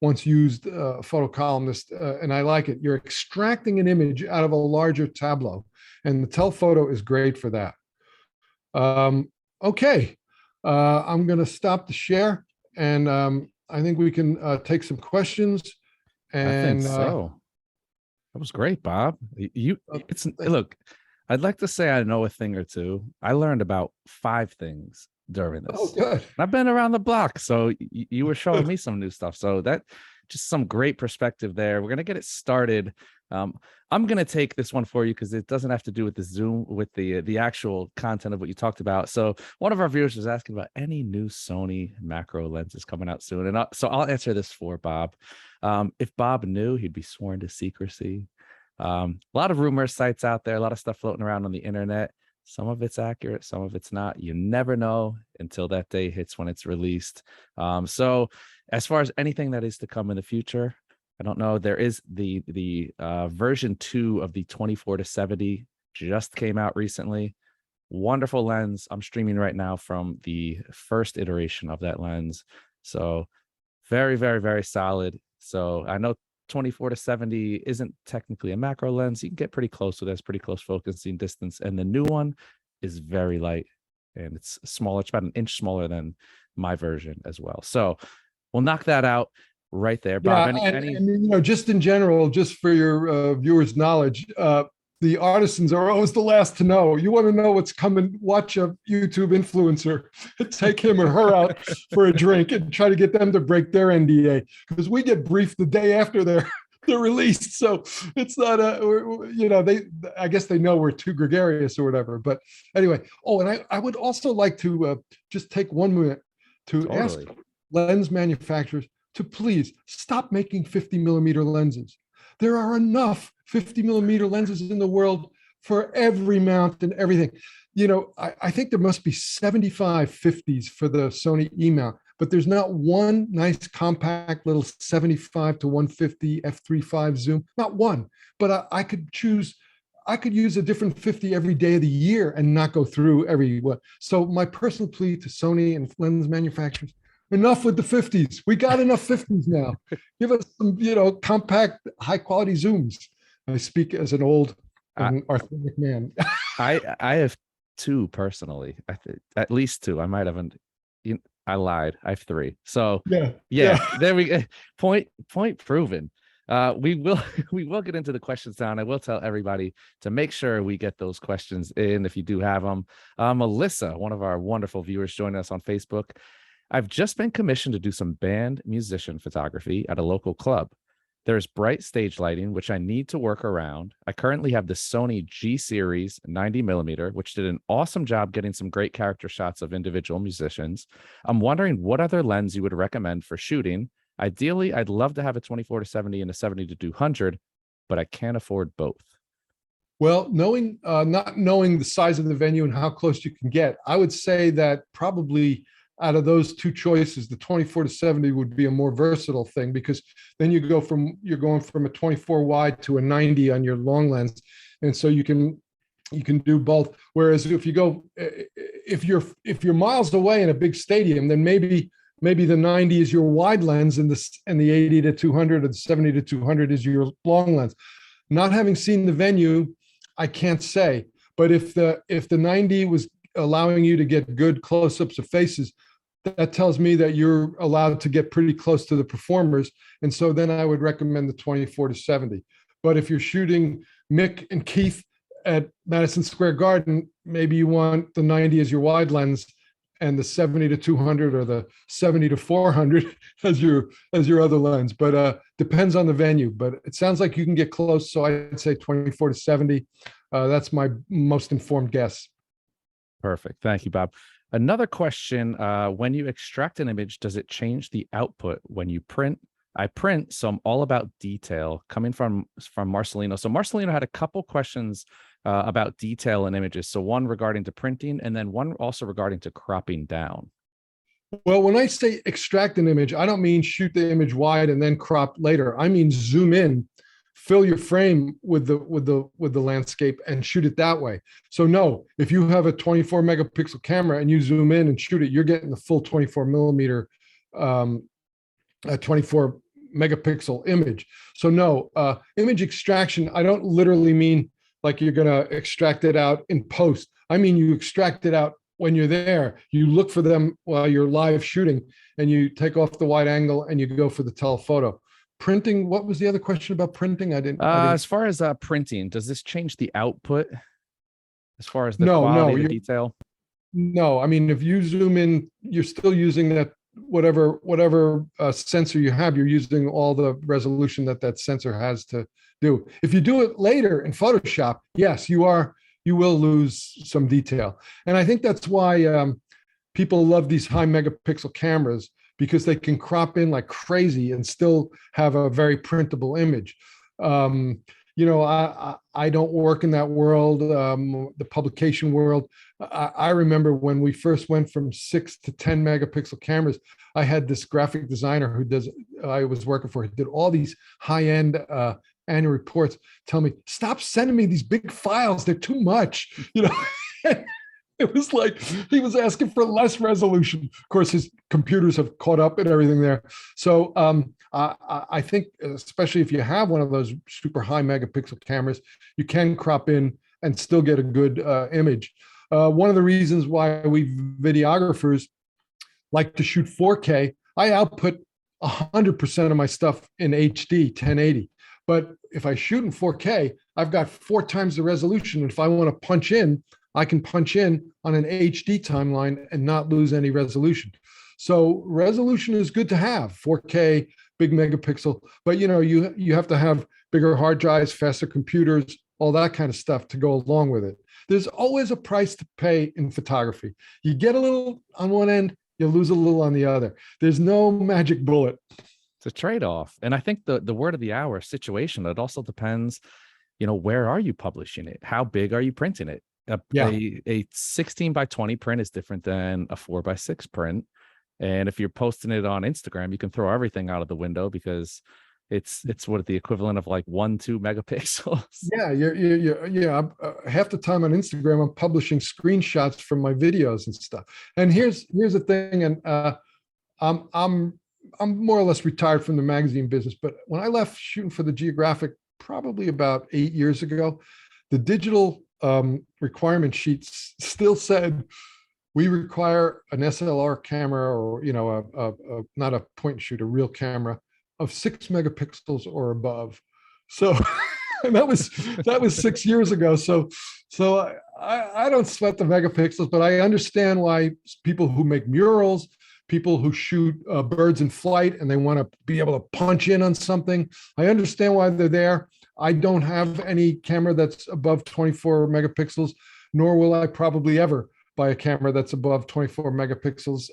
once used, a photo columnist, and I like it. You're extracting an image out of a larger tableau, and the telephoto is great for that. Okay, I'm going to stop the share, and I think we can take some questions. And I think so. That was great, Bob. Look, I'd like to say I know a thing or two. I learned about 5 things during this. Oh, good. I've been around the block, so you were showing me some new stuff. So that just some great perspective there. We're gonna get it started. I'm gonna take this one for you because it doesn't have to do with the Zoom, with the actual content of what you talked about. So one of our viewers was asking about any new Sony macro lenses coming out soon, and so I'll answer this for Bob. If Bob knew, he'd be sworn to secrecy. A lot of rumor sites out there, a lot of stuff floating around on the internet. Some of it's accurate, some of it's not. You never know until that day hits when it's released. So as far as anything that is to come in the future, I don't know. There is the version 2 of the 24-70 just came out recently. Wonderful lens. I'm streaming right now from the first iteration of that lens. So very, very, very solid. So I know 24-70 isn't technically a macro lens. You can get pretty close with this, pretty close focusing distance. And the new one is very light and it's smaller. It's about an inch smaller than my version as well. So we'll knock that out right there. Bob, Yeah, and just in general, just for your viewers' knowledge, the artisans are always the last to know. You want to know what's coming, watch a YouTube influencer, take him or her out for a drink and try to get them to break their NDA, because we get briefed the day after they're released. So it's not I guess they know we're too gregarious or whatever. But anyway, and I would also like to just take 1 minute to ask lens manufacturers to please stop making 50 millimeter lenses. There are enough 50 millimeter lenses in the world for every mount and everything. I think there must be 75 50s for the Sony E mount, but there's not one nice compact little 75 to 150 f3.5 zoom, not one. But I could use a different 50 every day of the year and not go through every one. So my personal plea to Sony and lens manufacturers, enough with the 50s. We got enough 50s now. Give us some, compact, high quality zooms. I speak as an old arthritic man. I have 2 personally. At least 2. I might haven't. I lied. I have 3. So yeah. There we go. Point proven. We will get into the questions now. I will tell everybody to make sure we get those questions in if you do have them. Melissa, one of our wonderful viewers, joining us on Facebook. I've just been commissioned to do some band musician photography at a local club. There's bright stage lighting, which I need to work around. I currently have the Sony G series 90 millimeter, which did an awesome job getting some great character shots of individual musicians. I'm wondering what other lens you would recommend for shooting. Ideally, I'd love to have a 24-70 and a 70-200, but I can't afford both. Well, not knowing the size of the venue and how close you can get, I would say that probably out of those 2 choices, the 24-70 would be a more versatile thing, because then you're going from a 24 wide to a 90 on your long lens, and so you can do both. Whereas if you're miles away in a big stadium, then maybe the 90 is your wide lens and the 80-200 or the 70-200 is your long lens. Not having seen the venue, I can't say. But if the 90 was allowing you to get good close-ups of faces, that tells me that you're allowed to get pretty close to the performers. And so then I would recommend the 24-70. But if you're shooting Mick and Keith at Madison Square Garden, maybe you want the 90 as your wide lens and the 70-200 or the 70-400 as your other lens. But depends on the venue. But it sounds like you can get close. So I'd say 24-70. That's my most informed guess. Perfect. Thank you, Bob. Another question, when you extract an image, does it change the output when you print? I print, so I'm all about detail, coming from Marcelino. So Marcelino had a couple questions about detail in images. So one regarding to printing, and then one also regarding to cropping down. Well, when I say extract an image, I don't mean shoot the image wide and then crop later. I mean zoom in, fill your frame with the landscape and shoot it that way. So no, if you have a 24 megapixel camera and you zoom in and shoot it, you're getting the full 24 millimeter, 24 megapixel image. So no, image extraction, I don't literally mean like you're going to extract it out in post. I mean, you extract it out when you're there. You look for them while you're live shooting and you take off the wide angle and you go for the telephoto. Printing, what was the other question about printing? I didn't. As far as printing, does this change the output as far as the quality, the detail? No, I mean, if you zoom in, you're still using that whatever sensor you have, you're using all the resolution that sensor has to do. If you do it later in Photoshop, yes, you will lose some detail. And I think that's why people love these high megapixel cameras, because they can crop in like crazy and still have a very printable image. Um, I don't work in that world, the publication world. I remember when we first went from 6 to 10 megapixel cameras, I had this graphic designer I was working for, he did all these high end annual reports, tell me, stop sending me these big files. They're too much, It was like he was asking for less resolution. Of course, his computers have caught up and everything there. So I think, especially if you have one of those super high megapixel cameras, you can crop in and still get a good image. One of the reasons why we videographers like to shoot 4K, I output 100% of my stuff in HD 1080. But if I shoot in 4K, I've got 4 times the resolution. And if I want to punch in, I can punch in on an HD timeline and not lose any resolution. So resolution is good to have, 4K, big megapixel, but you have to have bigger hard drives, faster computers, all that kind of stuff to go along with it. There's always a price to pay in photography. You get a little on one end, you lose a little on the other. There's no magic bullet. It's a trade-off. And I think the word of the hour, situation, it also depends, where are you publishing it? How big are you printing it? A 16 by 20 print is different than a 4 by 6 print. And if you're posting it on Instagram, you can throw everything out of the window because it's what the equivalent of like 1-2 megapixels. Yeah. Half the time on Instagram, I'm publishing screenshots from my videos and stuff. And here's the thing, and I'm more or less retired from the magazine business, but when I left shooting for the Geographic probably about 8 years ago, the digital requirement sheets still said we require an SLR camera, or not a point and shoot, a real camera of 6 megapixels or above. So and that was 6 years ago. So I don't sweat the megapixels, but I understand why people who make murals, people who shoot birds in flight, and they want to be able to punch in on something, I understand why they're there. I don't have any camera that's above 24 megapixels, nor will I probably ever buy a camera that's above 24 megapixels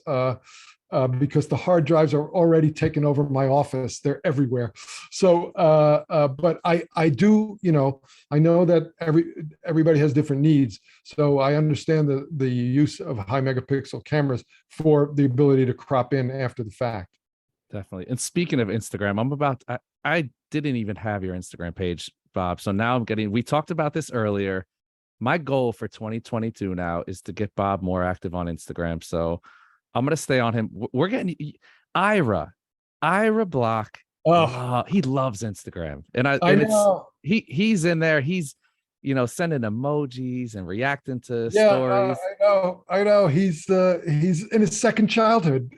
because the hard drives are already taking over my office. They're everywhere. So, but I do, I know that everybody has different needs. So I understand the use of high megapixel cameras for the ability to crop in after the fact. Definitely. And speaking of Instagram, I didn't even have your Instagram page, Bob. So now we talked about this earlier. My goal for 2022 now is to get Bob more active on Instagram. So I'm going to stay on him. We're getting Ira Block. Oh, he loves Instagram. And I know. He's in there. He's, sending emojis and reacting to Yeah, stories. I know. He's in his second childhood.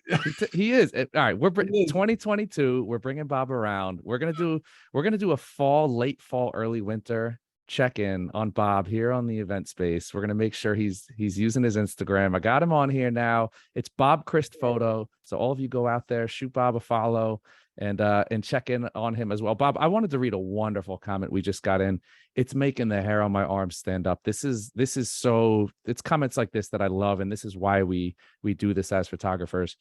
He is. All right, we're 2022. We're bringing Bob around. We're gonna do a late fall, early winter check-in on Bob here on the event space. We're gonna make sure he's using his Instagram. I got him on here now. It's Bob Krist Photo. So all of you go out there, shoot Bob a follow, and check in on him as well. Bob, I wanted to read a wonderful comment we just got in. It's making the hair on my arm stand up. It's comments like this that I love, and this is why we do this as photographers.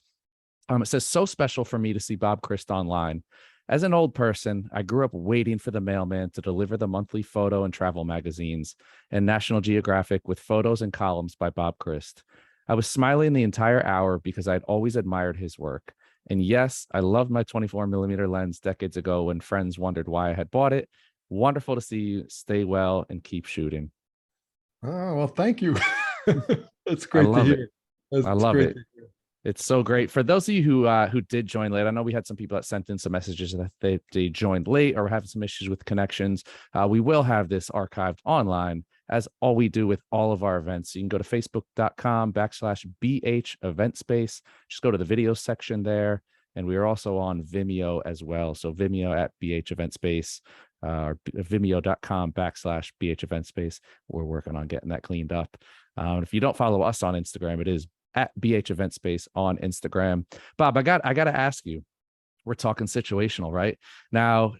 It says, so special for me to see Bob Krist online. As an old person, I grew up waiting for the mailman to deliver the monthly photo and travel magazines and National Geographic with photos and columns by Bob Krist. I was smiling the entire hour because I'd always admired his work. And yes, I loved my 24 millimeter lens decades ago when friends wondered why I had bought it. Wonderful to see you. Stay well and keep shooting. Oh, well, thank you. That's great to hear. I love it. It's so great. For those of you who did join late, I know we had some people that sent in some messages that they joined late or were having some issues with connections. We will have this archived online, as all we do with all of our events. You can go to facebook.com/BH event space. Just go to the video section there. And we are also on Vimeo as well. So Vimeo at BH event space, or vimeo.com/BH event space. We're working on getting that cleaned up. If you don't follow us on Instagram, it is at BH event space on Instagram. Bob, I got to ask you, we're talking situational, right? Now,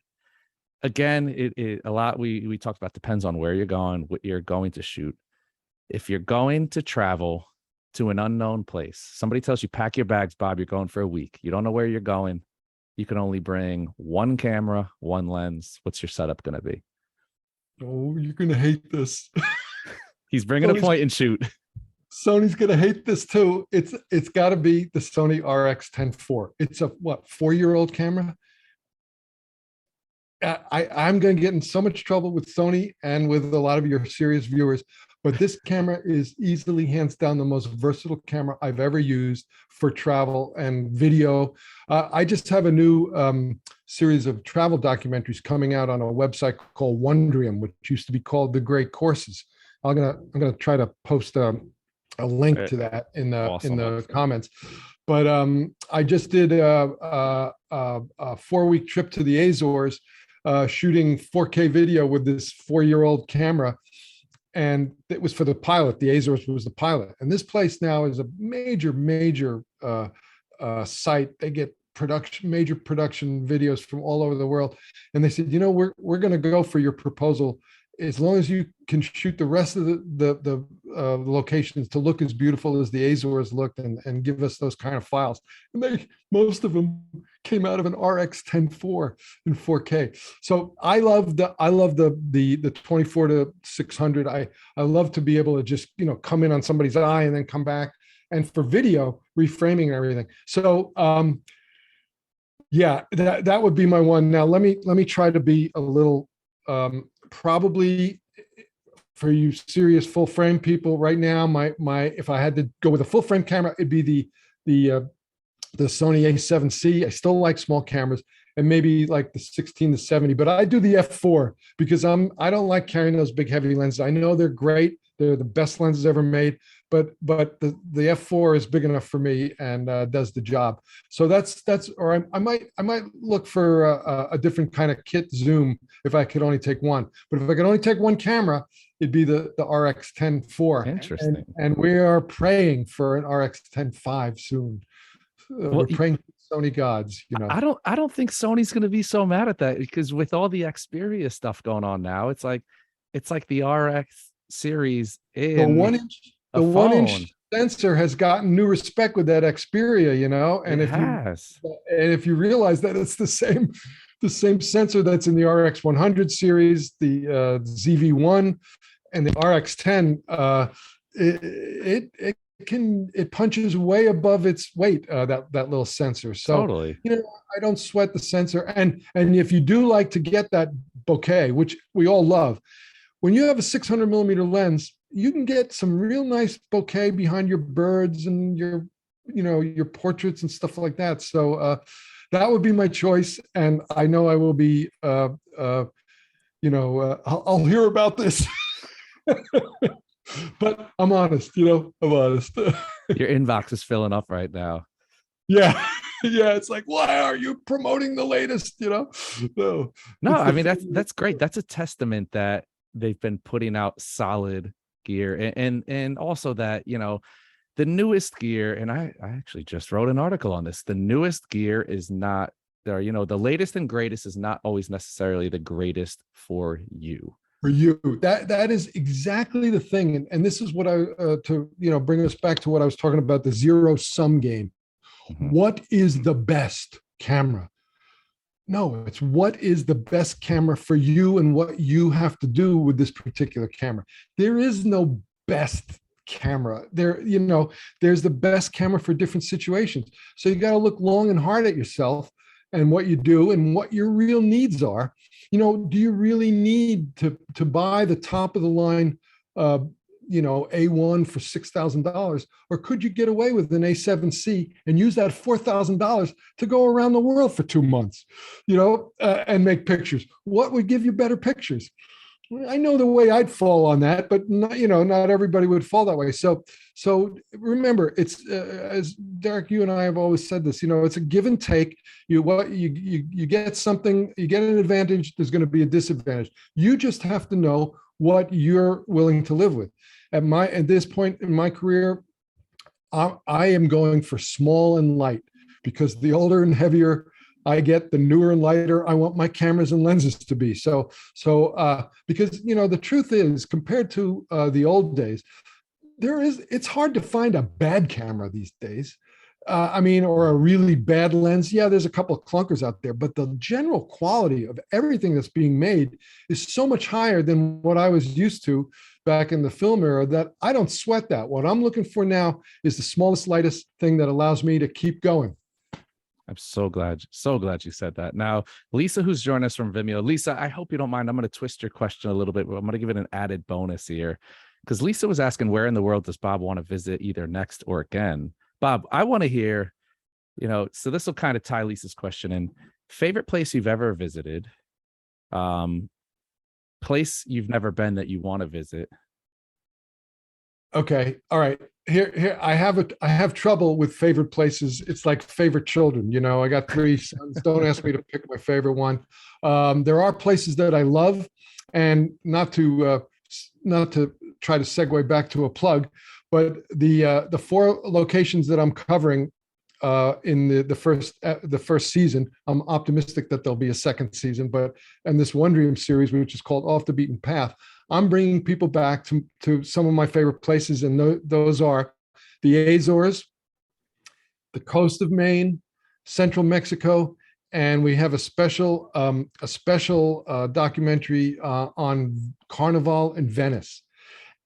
again, it a lot we talked about depends on where you're going, what you're going to shoot. If you're going to travel to an unknown place, somebody tells you pack your bags, Bob, you're going for a week. You don't know where you're going. You can only bring one camera, one lens. What's your setup going to be? Oh, you're gonna hate this. He's bringing a point and shoot. Sony's gonna hate this too. It's got to be the Sony RX10 IV. It's a what, 4-year-old camera. I'm going to get in so much trouble with Sony and with a lot of your serious viewers, but this camera is easily, hands down, the most versatile camera I've ever used for travel and video. I just have a new series of travel documentaries coming out on a website called Wondrium, which used to be called The Great Courses. I'm gonna try to post a link to that in the comments. But I just did a 4-week trip to the Azores, shooting 4K video with this 4-year-old camera. And it was for the pilot. The Azores was the pilot. And this place now is a major site. They get major production videos from all over the world. And they said, we're going to go for your proposal as long as you can shoot the rest of the locations to look as beautiful as the Azores looked, and give us those kind of files. And most of them came out of an RX10 IV in 4K. So I love the 24 to 600. I love to be able to just come in on somebody's eye and then come back. And for video, reframing and everything. So yeah, that would be my one. Now let me try to be a little probably, for you serious full frame people right now, my if I had to go with a full frame camera, it'd be the Sony A7C. I still like small cameras, and maybe like the 16 to 70, but I do the F4 because I don't like carrying those big heavy lenses. I know they're great. They're the best lenses ever made, but the F4 is big enough for me and does the job. So that's or I might look for a different kind of kit zoom if I could only take one. But if I could only take one camera, it'd be the RX10 IV. Interesting. And we are praying for an RX10 V soon. We're praying for Sony gods. I don't think Sony's going to be so mad at that, because with all the Xperia stuff going on now, it's like the RX series in the 1-inch sensor has gotten new respect with that Xperia, and if you realize that it's the same sensor that's in the RX 100 series, the ZV1 and the RX10, it punches way above its weight, that little sensor. So totally. I don't sweat the sensor. And if you do like to get that bokeh, which we all love, when you have a 600 millimeter lens, you can get some real nice bokeh behind your birds and your portraits and stuff like that. So that would be my choice. And I know I will be, I'll hear about this, but I'm honest, I'm honest. Your inbox is filling up right now. Yeah. Yeah. It's like, why are you promoting the latest, No, I mean, that's great. That's a testament that they've been putting out solid gear, and also that, the newest gear, and I actually just wrote an article on this. The newest gear is not there. The latest and greatest is not always necessarily the greatest for you. That is exactly the thing. And this is what to bring us back to what I was talking about, the zero sum game. Mm-hmm. What is the best camera? No, it's what is the best camera for you and what you have to do with this particular camera. There is no best camera. There's the best camera for different situations. So you got to look long and hard at yourself and what you do and what your real needs are. Do you really need to buy the top of the line A1 for $6,000, or could you get away with an A7C and use that $4,000 to go around the world for 2 months, and make pictures? What would give you better pictures? I know the way I'd fall on that, but not everybody would fall that way. So remember, it's as Derek, you and I have always said this. It's a give and take. You get something, you get an advantage. There's going to be a disadvantage. You just have to know what you're willing to live with. At this point in my career, I am going for small and light, because the older and heavier I get, the newer and lighter I want my cameras and lenses to be. So because the truth is, compared to the old days, it's hard to find a bad camera these days. I mean, or a really bad lens. Yeah, there's a couple of clunkers out there, but the general quality of everything that's being made is so much higher than what I was used to back in the film era that I don't sweat that. What I'm looking for now is the smallest, lightest thing that allows me to keep going. I'm so glad you said that. Now, Lisa, who's joining us from Vimeo. Lisa, I hope you don't mind. I'm going to twist your question a little bit, but I'm going to give it an added bonus here. Because Lisa was asking, where in the world does Bob want to visit either next or again? Bob, I want to hear, so this will kind of tie Lisa's question in. Favorite place you've ever visited, place you've never been that you want to visit. Okay. All right. Here I have trouble with favorite places. It's like favorite children. I got 3 sons. Don't ask me to pick my favorite one. There are places that I love, and not to try to segue back to a plug, but the 4 locations that I'm covering in the first season, I'm optimistic that there'll be a second season. And this One Dream series, which is called Off the Beaten Path, I'm bringing people back to some of my favorite places, and those are the Azores, the coast of Maine, central Mexico, and we have a special documentary on Carnival in Venice.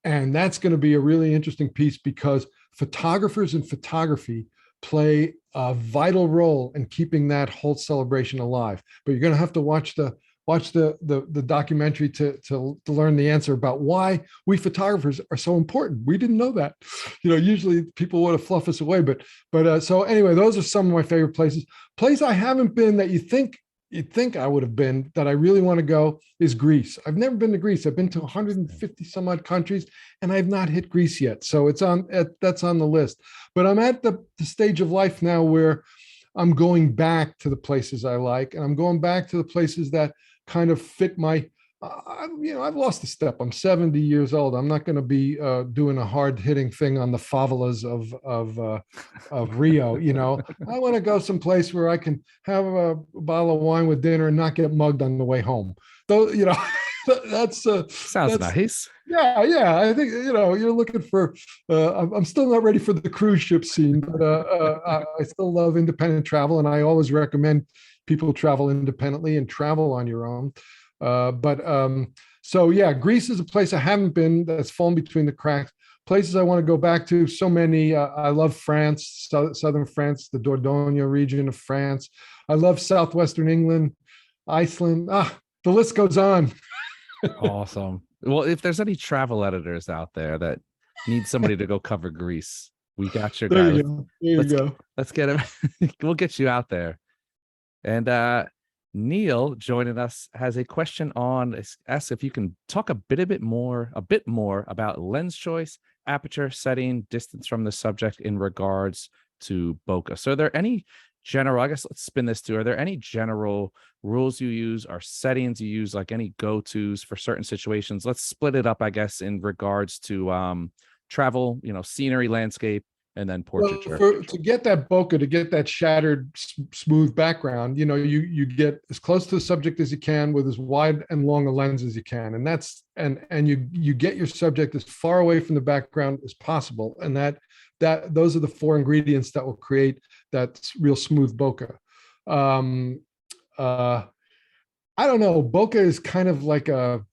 And that's going to be a really interesting piece because photographers and photography play a vital role in keeping that whole celebration alive. But you're going to have to watch the documentary to learn the answer about why we photographers are so important. We didn't know that. Usually people want to fluff us away, but so anyway, those are some of my favorite places. Place I haven't been that you'd think I would have been that I really want to go is Greece. I've never been to Greece. I've been to 150 some odd countries, and I've not hit Greece yet. So that's on the list. But I'm at the stage of life now where I'm going back to the places I like, and I'm going back to the places that kind of fit my, I've lost a step. I'm 70 years old. I'm not going to be doing a hard hitting thing on the favelas of Rio. I want to go someplace where I can have a bottle of wine with dinner and not get mugged on the way home. Though, that's sounds nice. Yeah. I think you're looking for. I'm still not ready for the cruise ship scene, but I still love independent travel, and I always recommend people travel independently and travel on your own. So yeah, Greece is a place I haven't been that's fallen between the cracks. Places I want to go back to, so many. I love France, southern France, the Dordogne region of France. I love southwestern England, Iceland. The list goes on. Awesome. Well, if there's any travel editors out there that need somebody to go cover Greece, we got your guy. There you go. Let's get him. We'll get you out there. And Neil joining us has a question on, asks if you can talk a bit more about lens choice, aperture setting, distance from the subject in regards to bokeh. So are there any general, I guess let's spin this too, are there any general rules you use or settings you use, like any go-tos for certain situations? Let's split it up, I guess, in regards to travel, scenery, landscape, and then portraiture. To get that bokeh, to get that shattered, smooth background, you get as close to the subject as you can with as wide and long a lens as you can, and that's and you get your subject as far away from the background as possible, and that those are the 4 ingredients that will create that real smooth bokeh. I don't know. Bokeh is kind of like a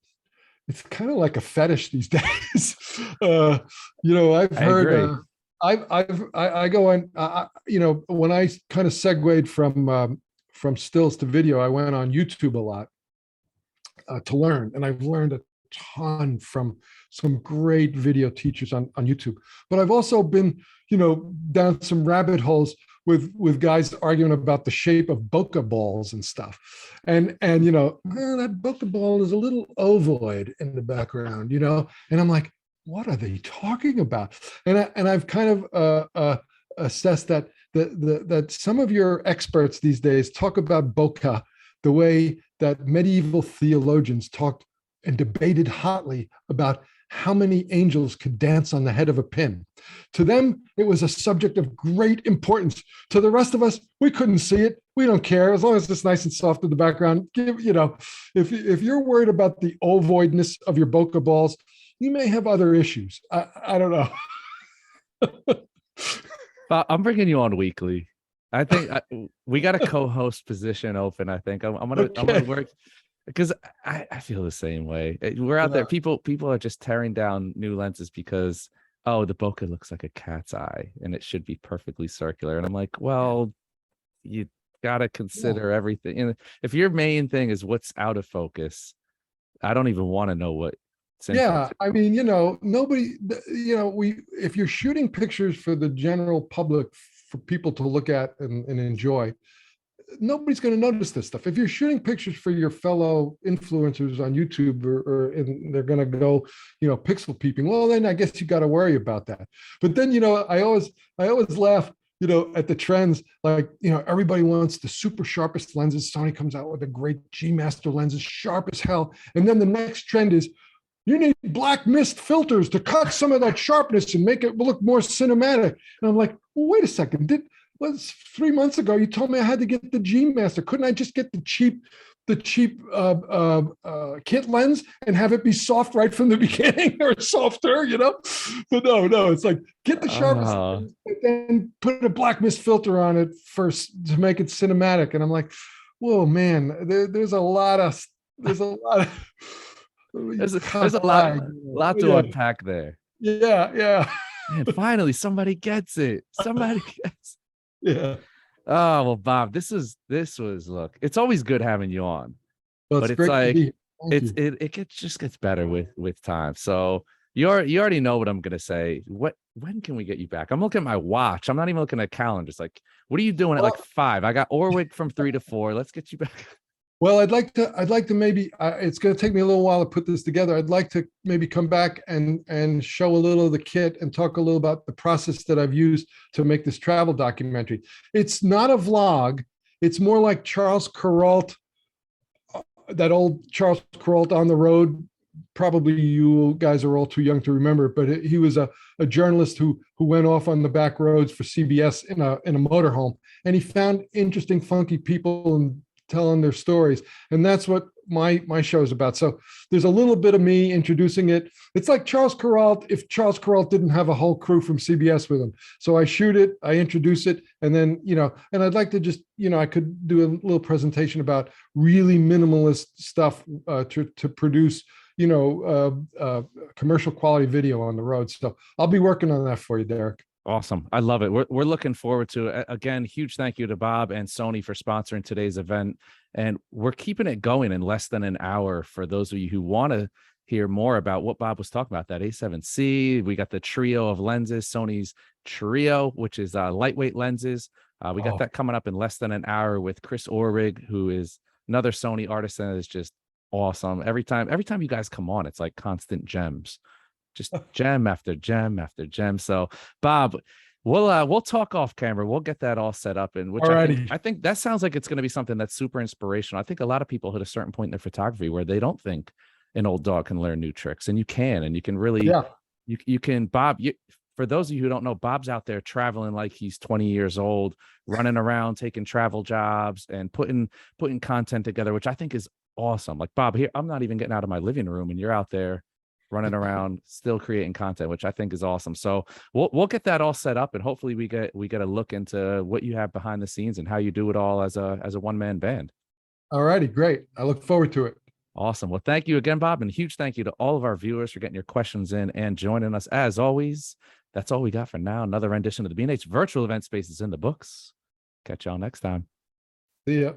fetish these days. I've heard. I go on, when I kind of segued from stills to video, I went on YouTube a lot to learn, and I've learned a ton from some great video teachers on YouTube. But I've also been, down some rabbit holes with guys arguing about the shape of bokeh balls and stuff, and that bokeh ball is a little ovoid in the background, and I'm like, what are they talking about? And I've kind of assessed that that some of your experts these days talk about bokeh the way that medieval theologians talked and debated hotly about how many angels could dance on the head of a pin. To them, it was a subject of great importance. To the rest of us, we couldn't see it. We don't care as long as it's nice and soft in the background. If you're worried about the ovoidness of your bokeh balls, you may have other issues. I don't know. Bob, I'm bringing you on weekly. I think we got a co-host position open. I think I'm gonna Okay. work because I feel the same way. We're out there. Yeah. People are just tearing down new lenses because, oh, the bokeh looks like a cat's eye and it should be perfectly circular. And I'm like, well, you gotta Yeah. consider everything. And if your main thing is what's out of focus, I don't even want to know what's in Yeah, focus. I mean, nobody, if you're shooting pictures for the general public, for people to look at and enjoy, nobody's going to notice this stuff. If you're shooting pictures for your fellow influencers on YouTube, and they're going to go, pixel peeping, well, then I guess you got to worry about that. But then, I always laugh, at the trends, like, everybody wants the super sharpest lenses. Sony comes out with a great G Master lenses, sharp as hell. And then the next trend is, you need black mist filters to cut some of that sharpness and make it look more cinematic. And I'm like, well, wait a second. Was 3 months ago you told me I had to get the G Master? Couldn't I just get the cheap kit lens and have it be soft right from the beginning, or softer? But no, it's like, get the sharpest lens, but then put a black mist filter on it first to make it cinematic. And I'm like, whoa, man, there's a lot of There's a lot to yeah, unpack there. yeah, And finally, somebody gets it. Somebody gets. yeah. Oh well, Bob, this was look. It's always good having you on, Well, but it's it's great to like be here. Thank you. it just gets better with time. So you already know what I'm gonna say. When can we get you back? I'm looking at my watch. I'm not even looking at calendars. Like, what are you doing at like Well, 5? I got Orwig from 3 to 4. Let's get you back. well, I'd like to maybe, it's going to take me a little while to put this together. I'd like to maybe come back and show a little of the kit and talk a little about the process that I've used to make this travel documentary. It's not a vlog. It's more like Charles Kuralt, that old Charles Kuralt on the road. Probably you guys are all too young to remember, but he was a journalist who went off on the back roads for CBS in a motorhome, and he found interesting, funky people and telling their stories. And that's what my show is about. So there's a little bit of me introducing it. It's like Charles Kuralt, if Charles Kuralt didn't have a whole crew from CBS with him. So I shoot it, I introduce it, and then, and I'd like to just, I could do a little presentation about really minimalist stuff to produce, commercial quality video on the road. So I'll be working on that for you, Derek. Awesome. I love it. We're looking forward to it. Again, huge thank you to Bob and Sony for sponsoring today's event. And we're keeping it going in less than an hour for those of you who want to hear more about what Bob was talking about, that A7C. We got the trio of lenses, Sony's Trio, which is lightweight lenses. We got that coming up in less than an hour with Chris Orrig, who is another Sony Artisan. Is just awesome. Every time you guys come on, it's like constant gems. Just gem after gem after gem. So, Bob, we'll talk off camera. We'll get that all set up, and which I think that sounds like it's going to be something that's super inspirational. I think a lot of people hit a certain point in their photography where they don't think an old dog can learn new tricks, and you can really, you can. Bob, for those of you who don't know, Bob's out there traveling like he's 20 years old, running around, taking travel jobs, and putting content together, which I think is awesome. Like, Bob, here I'm not even getting out of my living room, and you're out there running around still creating content, which I think is awesome. So we'll get that all set up, and hopefully we get a look into what you have behind the scenes and how you do it all as a one-man band. All righty, great. I look forward to it. Awesome. Well, thank you again, Bob, and huge thank you to all of our viewers for getting your questions in and joining us. As always, that's all we got for now. Another rendition of the B&H virtual event space is in the books. Catch y'all next time. See ya.